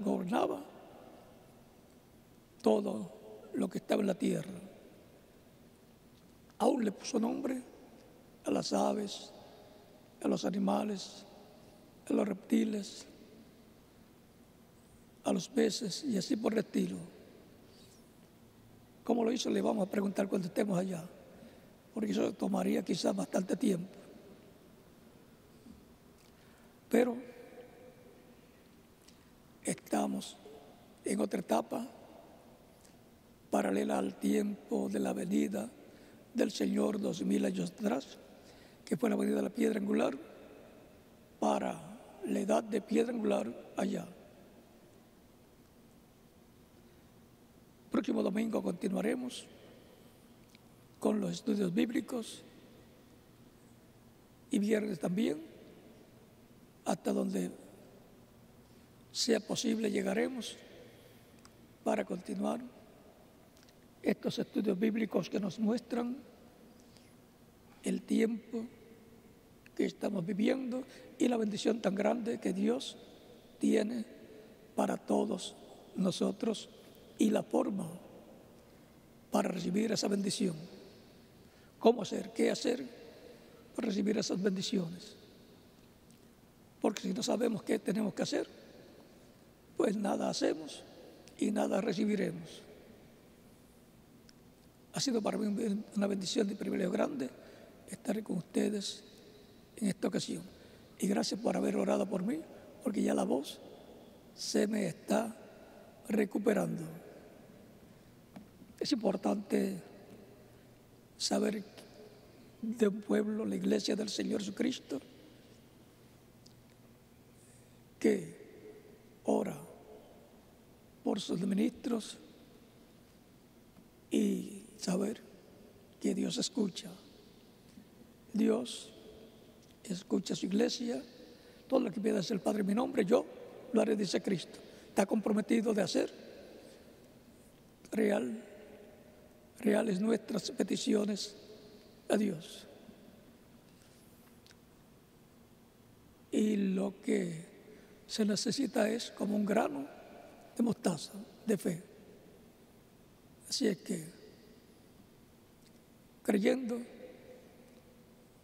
todo lo que estaba en la tierra. Aún le puso nombre a las aves, a los animales, a los reptiles, a los peces y así por el estilo. ¿Cómo lo hizo? Le vamos a preguntar cuando estemos allá, porque eso tomaría quizás bastante tiempo. Pero estamos en otra etapa paralela al tiempo de la venida del Señor 2000 años atrás, que fue la venida de la piedra angular, para la edad de piedra angular allá. Próximo domingo continuaremos con los estudios bíblicos y viernes también, hasta donde sea posible llegaremos para continuar estos estudios bíblicos que nos muestran el tiempo que estamos viviendo y la bendición tan grande que Dios tiene para todos nosotros y la forma para recibir esa bendición. ¿Cómo hacer? ¿Qué hacer para recibir esas bendiciones? Porque si no sabemos qué tenemos que hacer, pues nada hacemos y nada recibiremos. Ha sido para mí una bendición y privilegio grande estar con ustedes en esta ocasión. Y gracias por haber orado por mí, porque ya la voz se me está recuperando. Es importante saber de un pueblo, la iglesia del Señor Jesucristo, que ora por sus ministros y saber que Dios escucha. Dios escucha a su iglesia. Todo lo que pida es el Padre en mi nombre, yo lo haré, dice Cristo. Está comprometido de hacer reales nuestras peticiones a Dios. Y lo que se necesita es como un grano de mostaza, de fe. Así es que, creyendo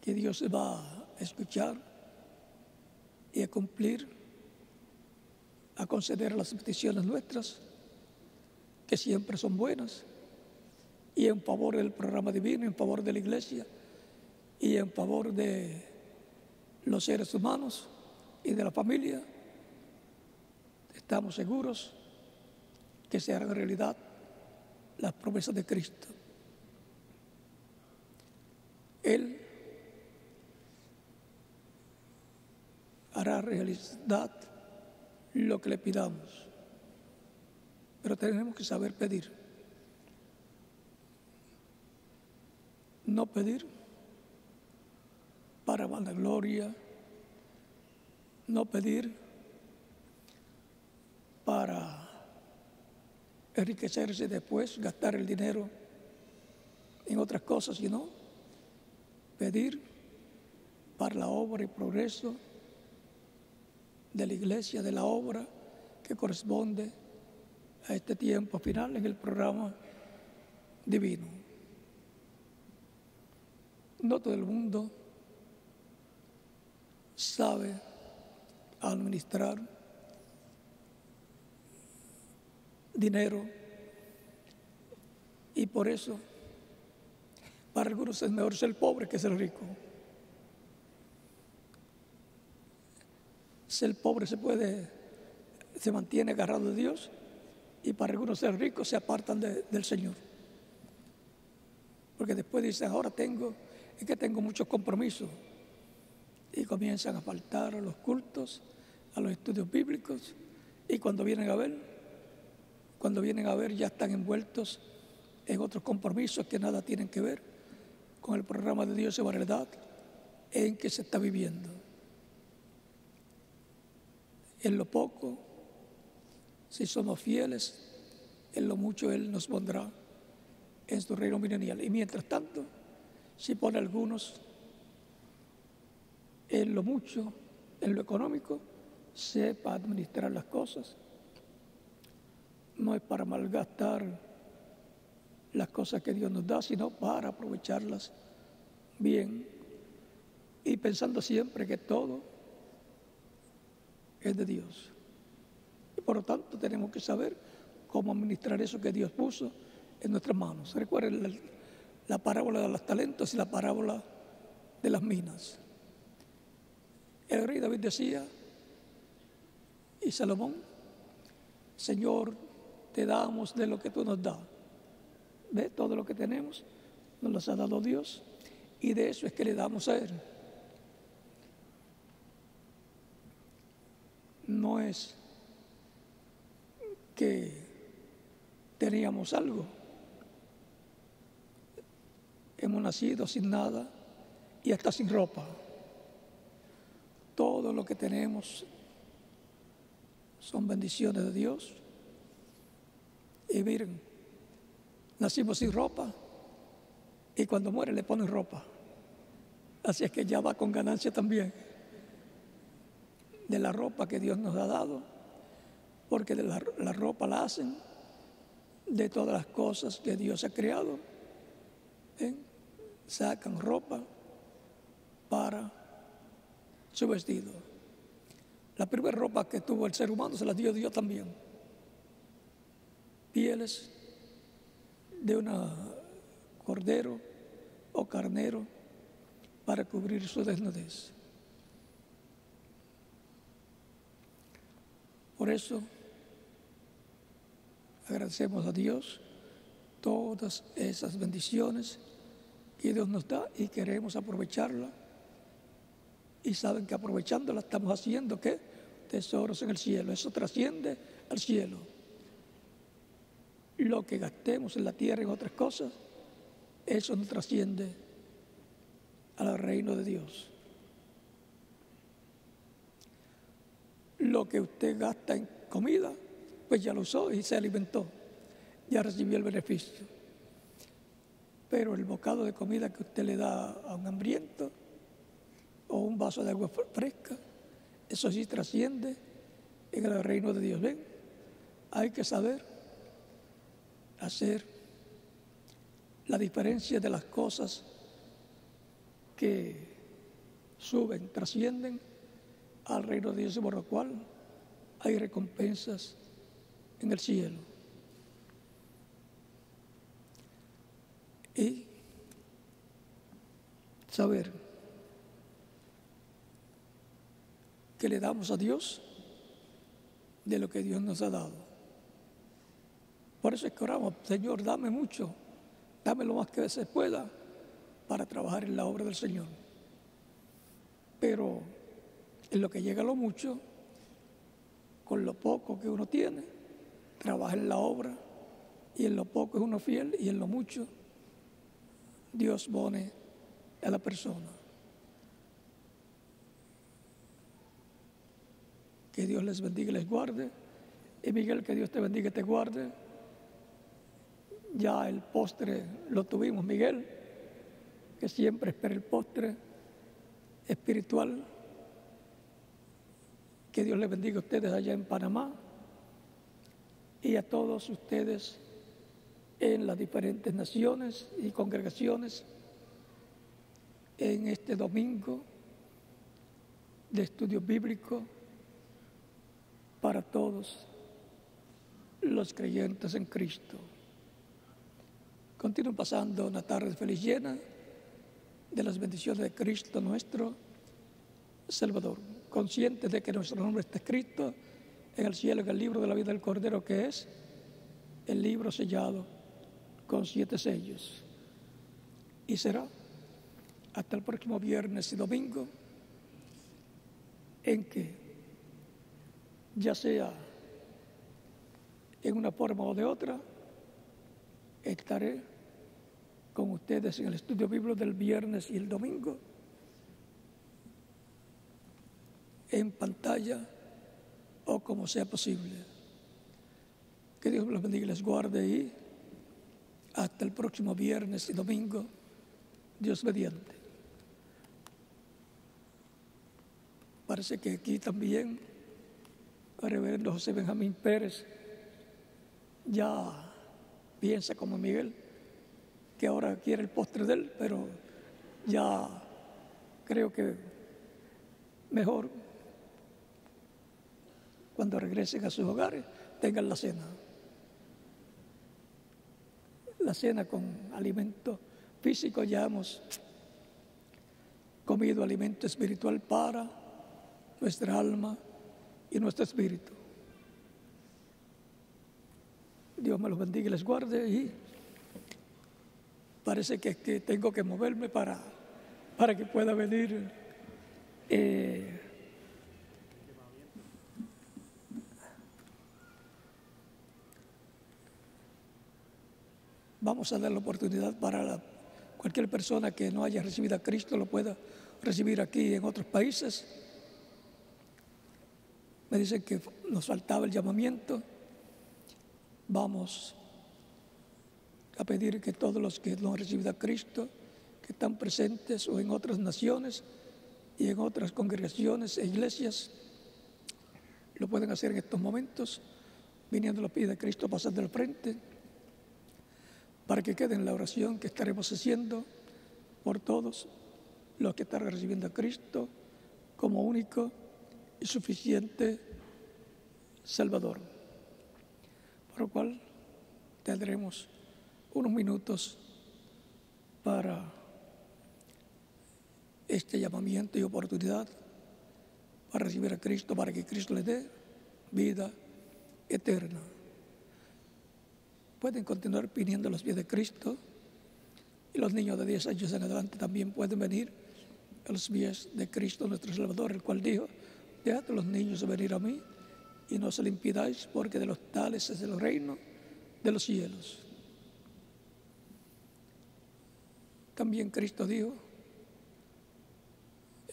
que Dios se va a escuchar y a cumplir, a conceder las peticiones nuestras, que siempre son buenas, y en favor del programa divino, en favor de la iglesia y en favor de los seres humanos y de la familia, estamos seguros que se harán realidad las promesas de Cristo. Él hará realidad lo que le pidamos, pero tenemos que saber pedir. No pedir para vanagloria, no pedir para enriquecerse después, gastar el dinero en otras cosas, sino pedir para la obra y progreso de la iglesia, de la obra que corresponde a este tiempo final en el programa divino. No todo el mundo sabe administrar dinero y por eso para algunos es mejor ser pobre que ser rico. Ser pobre se mantiene agarrado de Dios, y para algunos ser ricos se apartan del Señor. Porque después dicen, ahora es que tengo muchos compromisos, y comienzan a faltar a los cultos, a los estudios bíblicos, y cuando vienen a ver ya están envueltos en otros compromisos que nada tienen que ver con el programa de Dios y verdad en que se está viviendo. En lo poco, si somos fieles, en lo mucho Él nos pondrá en su reino milenial. Y mientras tanto, si pone a algunos en lo mucho, en lo económico, sepa administrar las cosas. No es para malgastar las cosas que Dios nos da, sino para aprovecharlas bien, y pensando siempre que todo es de Dios. Y por lo tanto tenemos que saber cómo administrar eso que Dios puso en nuestras manos. Recuerden la parábola de los talentos y la parábola de las minas. El rey David decía, y Salomón, Señor, te damos de lo que tú nos das. De todo lo que tenemos, nos lo ha dado Dios, y de eso es que le damos a Él. No es que teníamos algo, hemos nacido sin nada y hasta sin ropa. Todo lo que tenemos son bendiciones de Dios. Y miren, nacimos sin ropa y cuando muere le ponen ropa. Así es que ya va con ganancia también de la ropa que Dios nos ha dado, porque de la ropa la hacen de todas las cosas que Dios ha creado. Sacan ropa para su vestido. La primera ropa que tuvo el ser humano se la dio Dios también. Pieles de un cordero o carnero para cubrir su desnudez. Por eso agradecemos a Dios todas esas bendiciones que Dios nos da y queremos aprovecharla. Y saben que aprovechándola estamos haciendo ¿qué? Tesoros en el cielo. Eso trasciende al cielo. Lo que gastemos en la tierra en otras cosas, eso no trasciende al reino de Dios. Lo que usted gasta en comida, pues ya lo usó y se alimentó, ya recibió el beneficio. Pero el bocado de comida que usted le da a un hambriento o un vaso de agua fresca, eso sí trasciende en el reino de Dios. ¿Ven? Hay que saber hacer la diferencia de las cosas que suben, trascienden al reino de Dios, por lo cual hay recompensas en el cielo. Y saber que le damos a Dios de lo que Dios nos ha dado. Por eso es que oramos: Señor, dame mucho, dame lo más que se pueda para trabajar en la obra del Señor. Pero en lo que llega lo mucho, con lo poco que uno tiene, trabaja en la obra, y en lo poco es uno fiel, y en lo mucho Dios pone a la persona. Que Dios les bendiga y les guarde. Y Miguel, que Dios te bendiga y te guarde. Ya el postre lo tuvimos, Miguel, que siempre espera el postre espiritual. Que Dios les bendiga a ustedes allá en Panamá y a todos ustedes en las diferentes naciones y congregaciones en este domingo de estudio bíblico para todos los creyentes en Cristo. Continúen pasando una tarde feliz, llena de las bendiciones de Cristo nuestro Salvador, conscientes de que nuestro nombre está escrito en el cielo, en el libro de la vida del Cordero, que es el libro sellado con 7 sellos. Y será hasta el próximo viernes y domingo, en que, ya sea en una forma o de otra, estaré con ustedes en el estudio bíblico del viernes y el domingo, en pantalla o como sea posible. Que Dios los bendiga y les guarde, y hasta el próximo viernes y domingo, Dios mediante. Parece que aquí también el reverendo José Benjamín Pérez ya piensa como Miguel, que ahora quiere el postre de él, pero ya creo que mejor cuando regresen a sus hogares tengan la cena con alimento físico. Ya hemos comido alimento espiritual para nuestra alma y nuestro espíritu. Dios me los bendiga y les guarde. Y parece que tengo que moverme para que pueda venir vamos a dar la oportunidad para cualquier persona que no haya recibido a Cristo, lo pueda recibir aquí en otros países. Me dicen que nos faltaba el llamamiento. Vamos a pedir que todos los que no han recibido a Cristo, que están presentes o en otras naciones y en otras congregaciones e iglesias, lo pueden hacer en estos momentos, viniendo a los pies de Cristo, pasando al frente, para que quede en la oración que estaremos haciendo por todos los que están recibiendo a Cristo como único y suficiente Salvador. Por lo cual tendremos unos minutos para este llamamiento y oportunidad para recibir a Cristo, para que Cristo le dé vida eterna. pueden continuar viniendo a los pies de Cristo, y los niños de 10 años en adelante también pueden venir a los pies de Cristo nuestro Salvador, el cual dijo: dejad a los niños venir a mí y no se le impidáis, porque de los tales es el reino de los cielos. También Cristo dijo: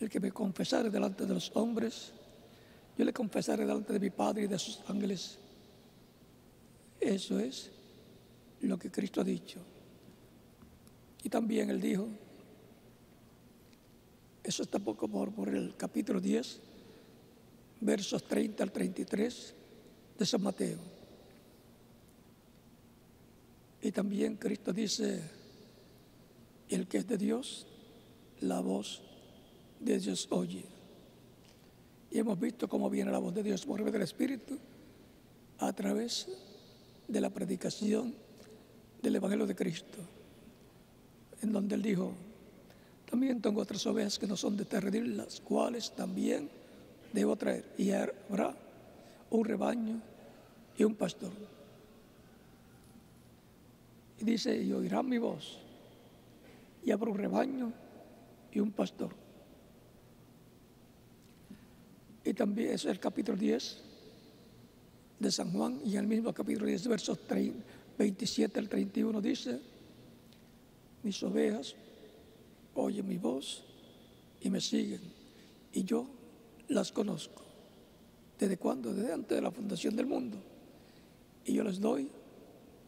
el que me confesare delante de los hombres, yo le confesaré delante de mi Padre y de sus ángeles. Eso es lo que Cristo ha dicho. Y también Él dijo, eso está por el capítulo 10, versos 30 al 33 de San Mateo. Y también Cristo dice: el que es de Dios, la voz de Dios oye. Y hemos visto cómo viene la voz de Dios por medio del Espíritu a través de la predicación del Evangelio de Cristo, en donde Él dijo: también tengo otras ovejas que no son de este redil, las cuales también debo traer, y habrá un rebaño y un pastor. Y dice: y oirán mi voz, y habrá un rebaño y un pastor. Y también eso es el capítulo 10 de San Juan, y en el mismo capítulo 10, versos 27 al 31 dice: mis ovejas oyen mi voz y me siguen, y yo las conozco. ¿Desde cuándo? Desde antes de la fundación del mundo. Y yo les doy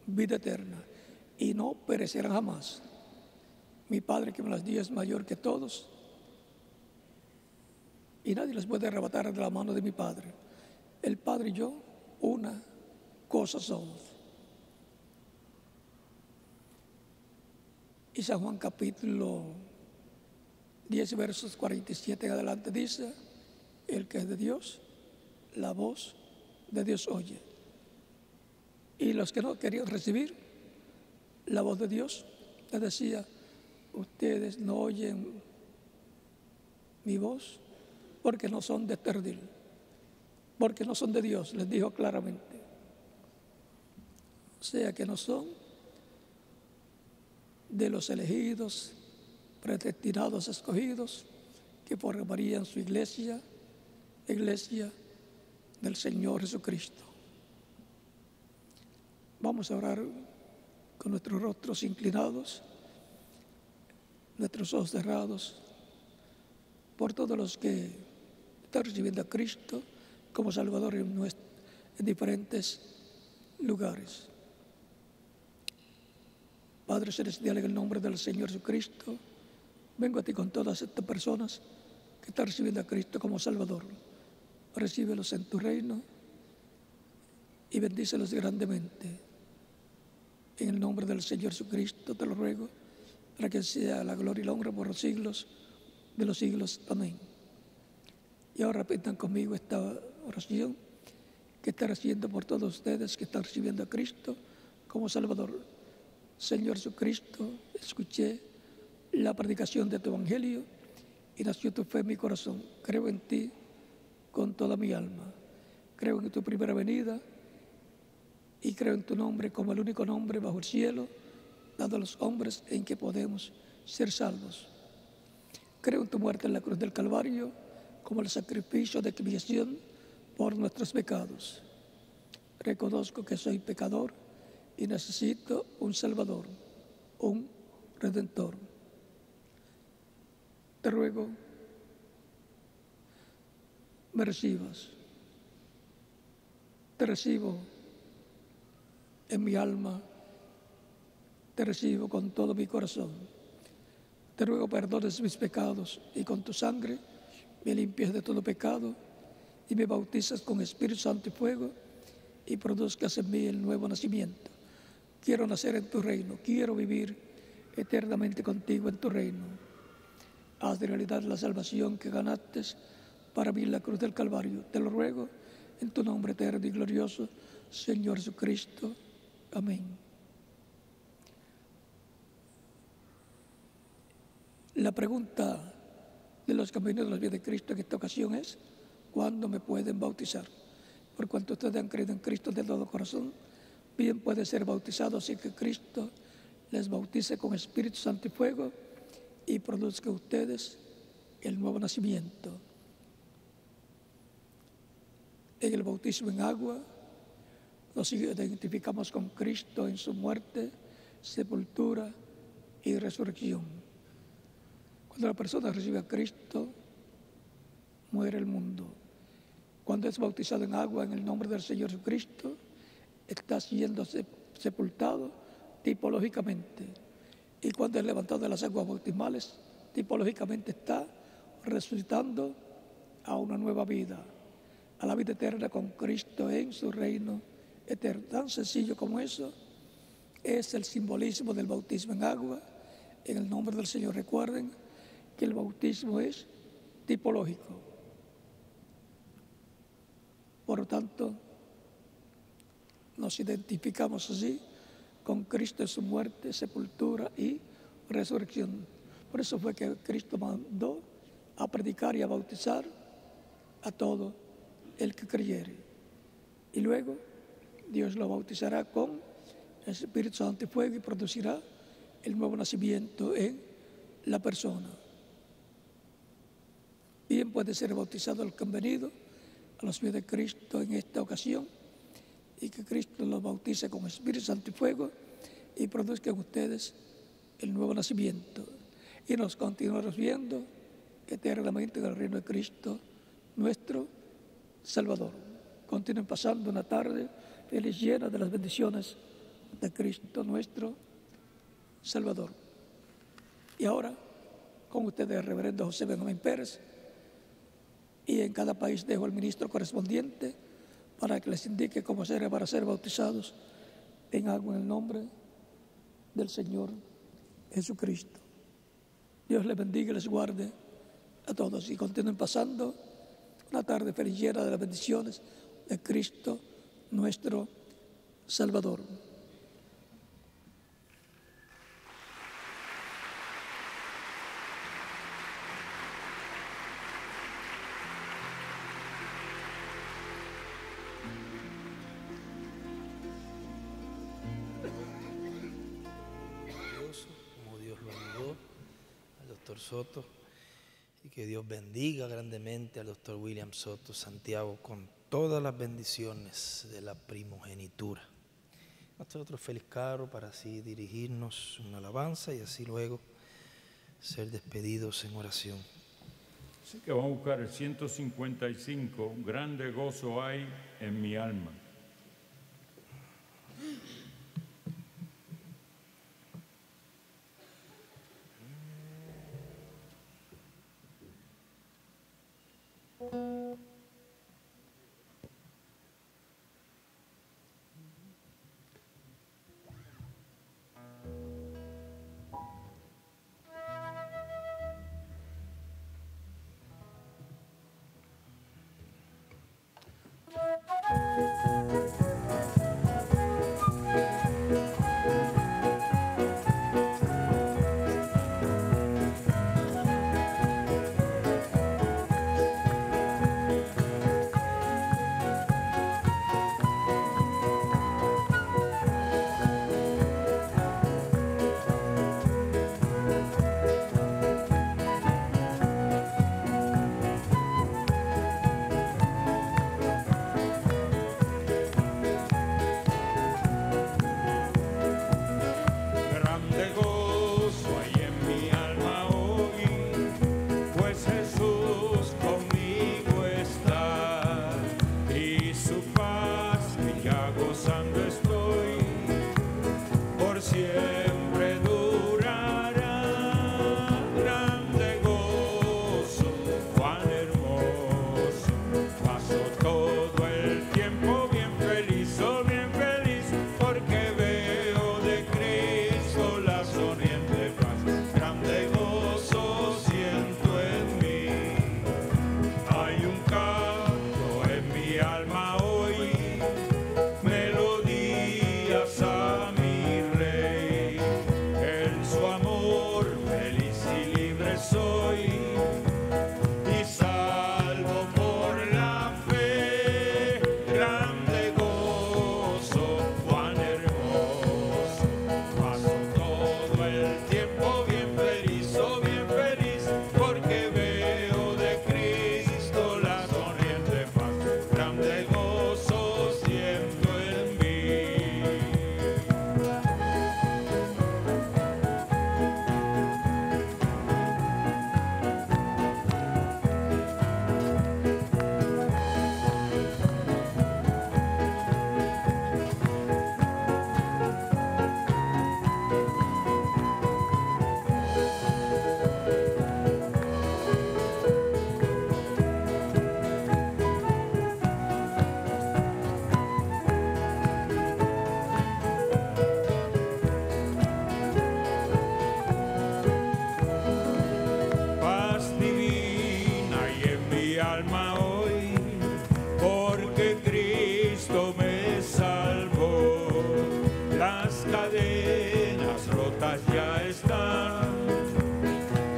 vida eterna, y no perecerán jamás. Mi Padre que me las dio es mayor que todos, y nadie les puede arrebatar de la mano de mi Padre. El Padre y yo, una cosa somos. Y San Juan capítulo 10, versos 47 en adelante dice: el que es de Dios, la voz de Dios oye. Y los que no querían recibir la voz de Dios, les decía: ustedes no oyen mi voz porque no son de este redil, porque no son de Dios, les dijo claramente. O sea que no son de los elegidos, predestinados, escogidos, que formarían su iglesia del Señor Jesucristo. Vamos a orar con nuestros rostros inclinados, nuestros ojos cerrados, por todos los que están recibiendo a Cristo como Salvador en diferentes lugares. Padre Celestial, en el nombre del Señor Jesucristo, vengo a ti con todas estas personas que están recibiendo a Cristo como Salvador. Recíbelos en tu reino y bendícelos grandemente. En el nombre del Señor Jesucristo te lo ruego, para que sea la gloria y la honra por los siglos de los siglos. Amén. Y ahora repitan conmigo esta oración que está haciendo por todos ustedes que están recibiendo a Cristo como Salvador. Señor Jesucristo, escuché la predicación de tu Evangelio y nació tu fe en mi corazón. Creo en ti con toda mi alma. Creo en tu primera venida y creo en tu nombre como el único nombre bajo el cielo dado a los hombres en que podemos ser salvos. Creo en tu muerte en la cruz del Calvario como el sacrificio de expiación por nuestros pecados. Reconozco que soy pecador y necesito un Salvador, un Redentor. Te ruego, me recibas. Te recibo en mi alma, te recibo con todo mi corazón. Te ruego perdones mis pecados y con tu sangre me limpies de todo pecado y me bautizas con Espíritu Santo y fuego y produzcas en mí el nuevo nacimiento. Quiero nacer en tu reino, quiero vivir eternamente contigo en tu reino. Haz de realidad la salvación que ganaste para mí en la cruz del Calvario. Te lo ruego en tu nombre eterno y glorioso, Señor Jesucristo. Amén. La pregunta de los caminos de los pies de Cristo en esta ocasión es: ¿cuándo me pueden bautizar? Por cuanto ustedes han creído en Cristo de todo corazón, Bien puede ser bautizado así que Cristo les bautice con Espíritu Santo y fuego y produzca a ustedes el nuevo nacimiento. En el bautismo en agua nos identificamos con Cristo en su muerte, sepultura y resurrección. Cuando la persona recibe a Cristo, muere el mundo. Cuando es bautizado en agua en el nombre del Señor Jesucristo, está siendo sepultado tipológicamente. Y cuando es levantado de las aguas bautismales, tipológicamente está resucitando a una nueva vida, a la vida eterna con Cristo en su reino eterno. Tan sencillo como eso es el simbolismo del bautismo en agua en el nombre del Señor. Recuerden que el bautismo es tipológico. Por lo tanto, nos identificamos así con Cristo en su muerte, sepultura y resurrección. Por eso fue que Cristo mandó a predicar y a bautizar a todo el que creyere. Y luego Dios lo bautizará con el Espíritu Santo y fuego y producirá el nuevo nacimiento en la persona. Bien puede ser bautizado el que han venido a los pies de Cristo en esta ocasión y que Cristo los bautice con Espíritu Santo y fuego y produzca en ustedes el nuevo nacimiento. Y nos continuaremos viendo eternamente en el reino de Cristo, nuestro Salvador. Continúen pasando una tarde feliz, llena de las bendiciones de Cristo, nuestro Salvador. Y ahora, con ustedes, el reverendo José Benjamín Pérez, y en cada país dejo al ministro correspondiente para que les indique cómo hacer para ser bautizados en agua en el nombre del Señor Jesucristo. Dios les bendiga y les guarde a todos y continúen pasando una tarde feliz, llena de las bendiciones de Cristo, nuestro Salvador. Como Dios lo ayudó al doctor Soto, y que Dios bendiga grandemente al doctor William Soto Santiago con todas las bendiciones de la primogenitura. Nosotros feliz carro para así dirigirnos una alabanza y así luego ser despedidos en oración. Así que vamos a buscar el 155, grande gozo hay en mi alma.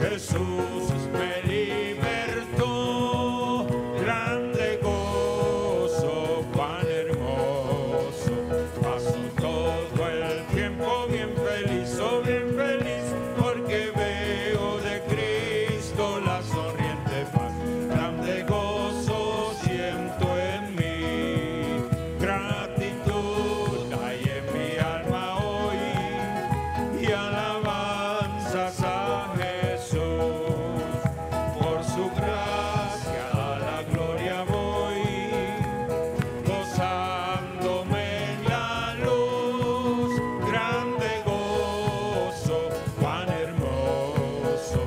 Jesús me libertó, grande gozo, cuán hermoso. Paso todo el tiempo bien feliz, oh bien feliz, porque veo de Cristo la sonriente paz. Grande gozo siento en mí, gratitud hay en mi alma hoy y alabanzas a Jesús. Por su gracia a la gloria voy, gozándome en la luz. Grande gozo, cuán hermoso.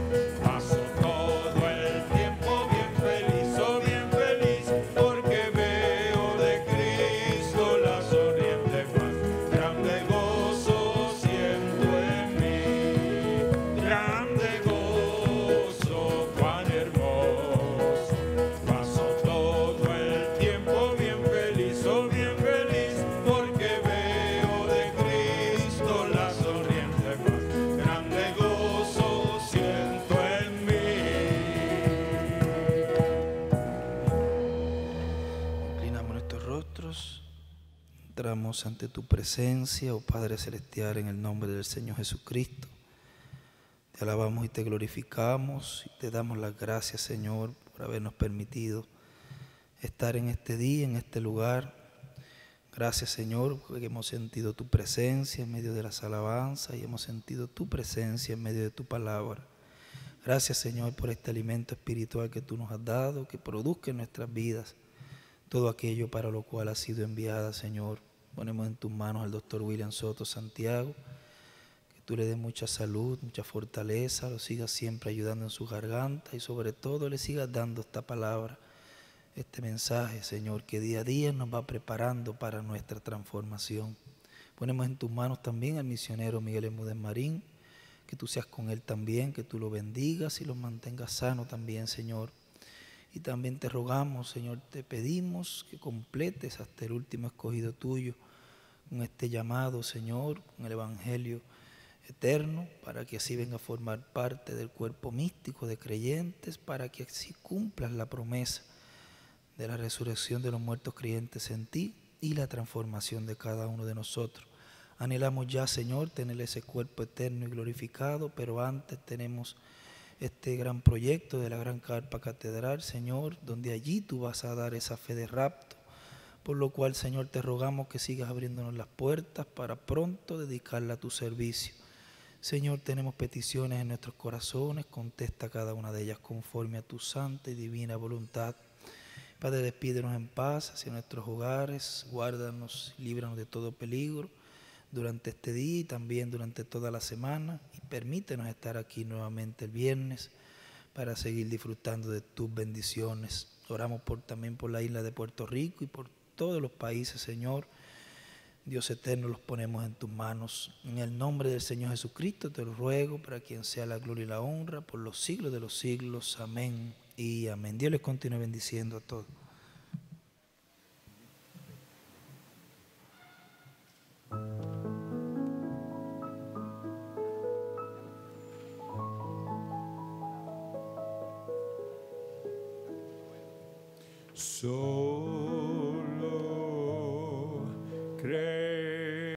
Paso todo el tiempo bien feliz, oh bien feliz, porque veo de Cristo la sonriente paz. Grande gozo siento en mí, grande gozo, cuán hermoso. Paso todo el tiempo bien feliz, oh bien feliz, porque veo de Cristo la sonriente paz. Grande gozo siento en mí. Inclinamos nuestros rostros, entramos ante tu presencia, oh Padre Celestial, en el nombre del Señor Jesucristo. Te alabamos y te glorificamos y te damos las gracias, Señor, por habernos permitido estar en este día, en este lugar. Gracias, Señor, porque hemos sentido tu presencia en medio de las alabanzas y hemos sentido tu presencia en medio de tu palabra. Gracias, Señor, por este alimento espiritual que tú nos has dado, que produzca en nuestras vidas todo aquello para lo cual ha sido enviada, Señor. Ponemos en tus manos al doctor William Soto Santiago, que tú le des mucha salud, mucha fortaleza, lo sigas siempre ayudando en su garganta y sobre todo le sigas dando esta palabra, este mensaje, Señor, que día a día nos va preparando para nuestra transformación. Ponemos en tus manos también al misionero Miguel Emúdez Marín, que tú seas con él también, que tú lo bendigas y lo mantengas sano también, Señor. Y también te rogamos, Señor, te pedimos que completes hasta el último escogido tuyo con este llamado, Señor, con el Evangelio eterno, para que así venga a formar parte del cuerpo místico de creyentes, para que así cumplas la promesa de la resurrección de los muertos creyentes en ti y la transformación de cada uno de nosotros. Anhelamos ya, Señor, tener ese cuerpo eterno y glorificado, pero antes tenemos este gran proyecto de la Gran Carpa Catedral, Señor, donde allí tú vas a dar esa fe de rapto, por lo cual, Señor, te rogamos que sigas abriéndonos las puertas para pronto dedicarla a tu servicio. Señor, tenemos peticiones en nuestros corazones, contesta cada una de ellas conforme a tu santa y divina voluntad. Padre, despídenos en paz hacia nuestros hogares, guárdanos, líbranos de todo peligro durante este día y también durante toda la semana, y permítenos estar aquí nuevamente el viernes para seguir disfrutando de tus bendiciones. Oramos también por la isla de Puerto Rico y por todos los países, Señor. Dios eterno, los ponemos en tus manos. En el nombre del Señor Jesucristo te lo ruego, para quien sea la gloria y la honra por los siglos de los siglos. Amén y amén. Dios les continúe bendiciendo a todos. Soy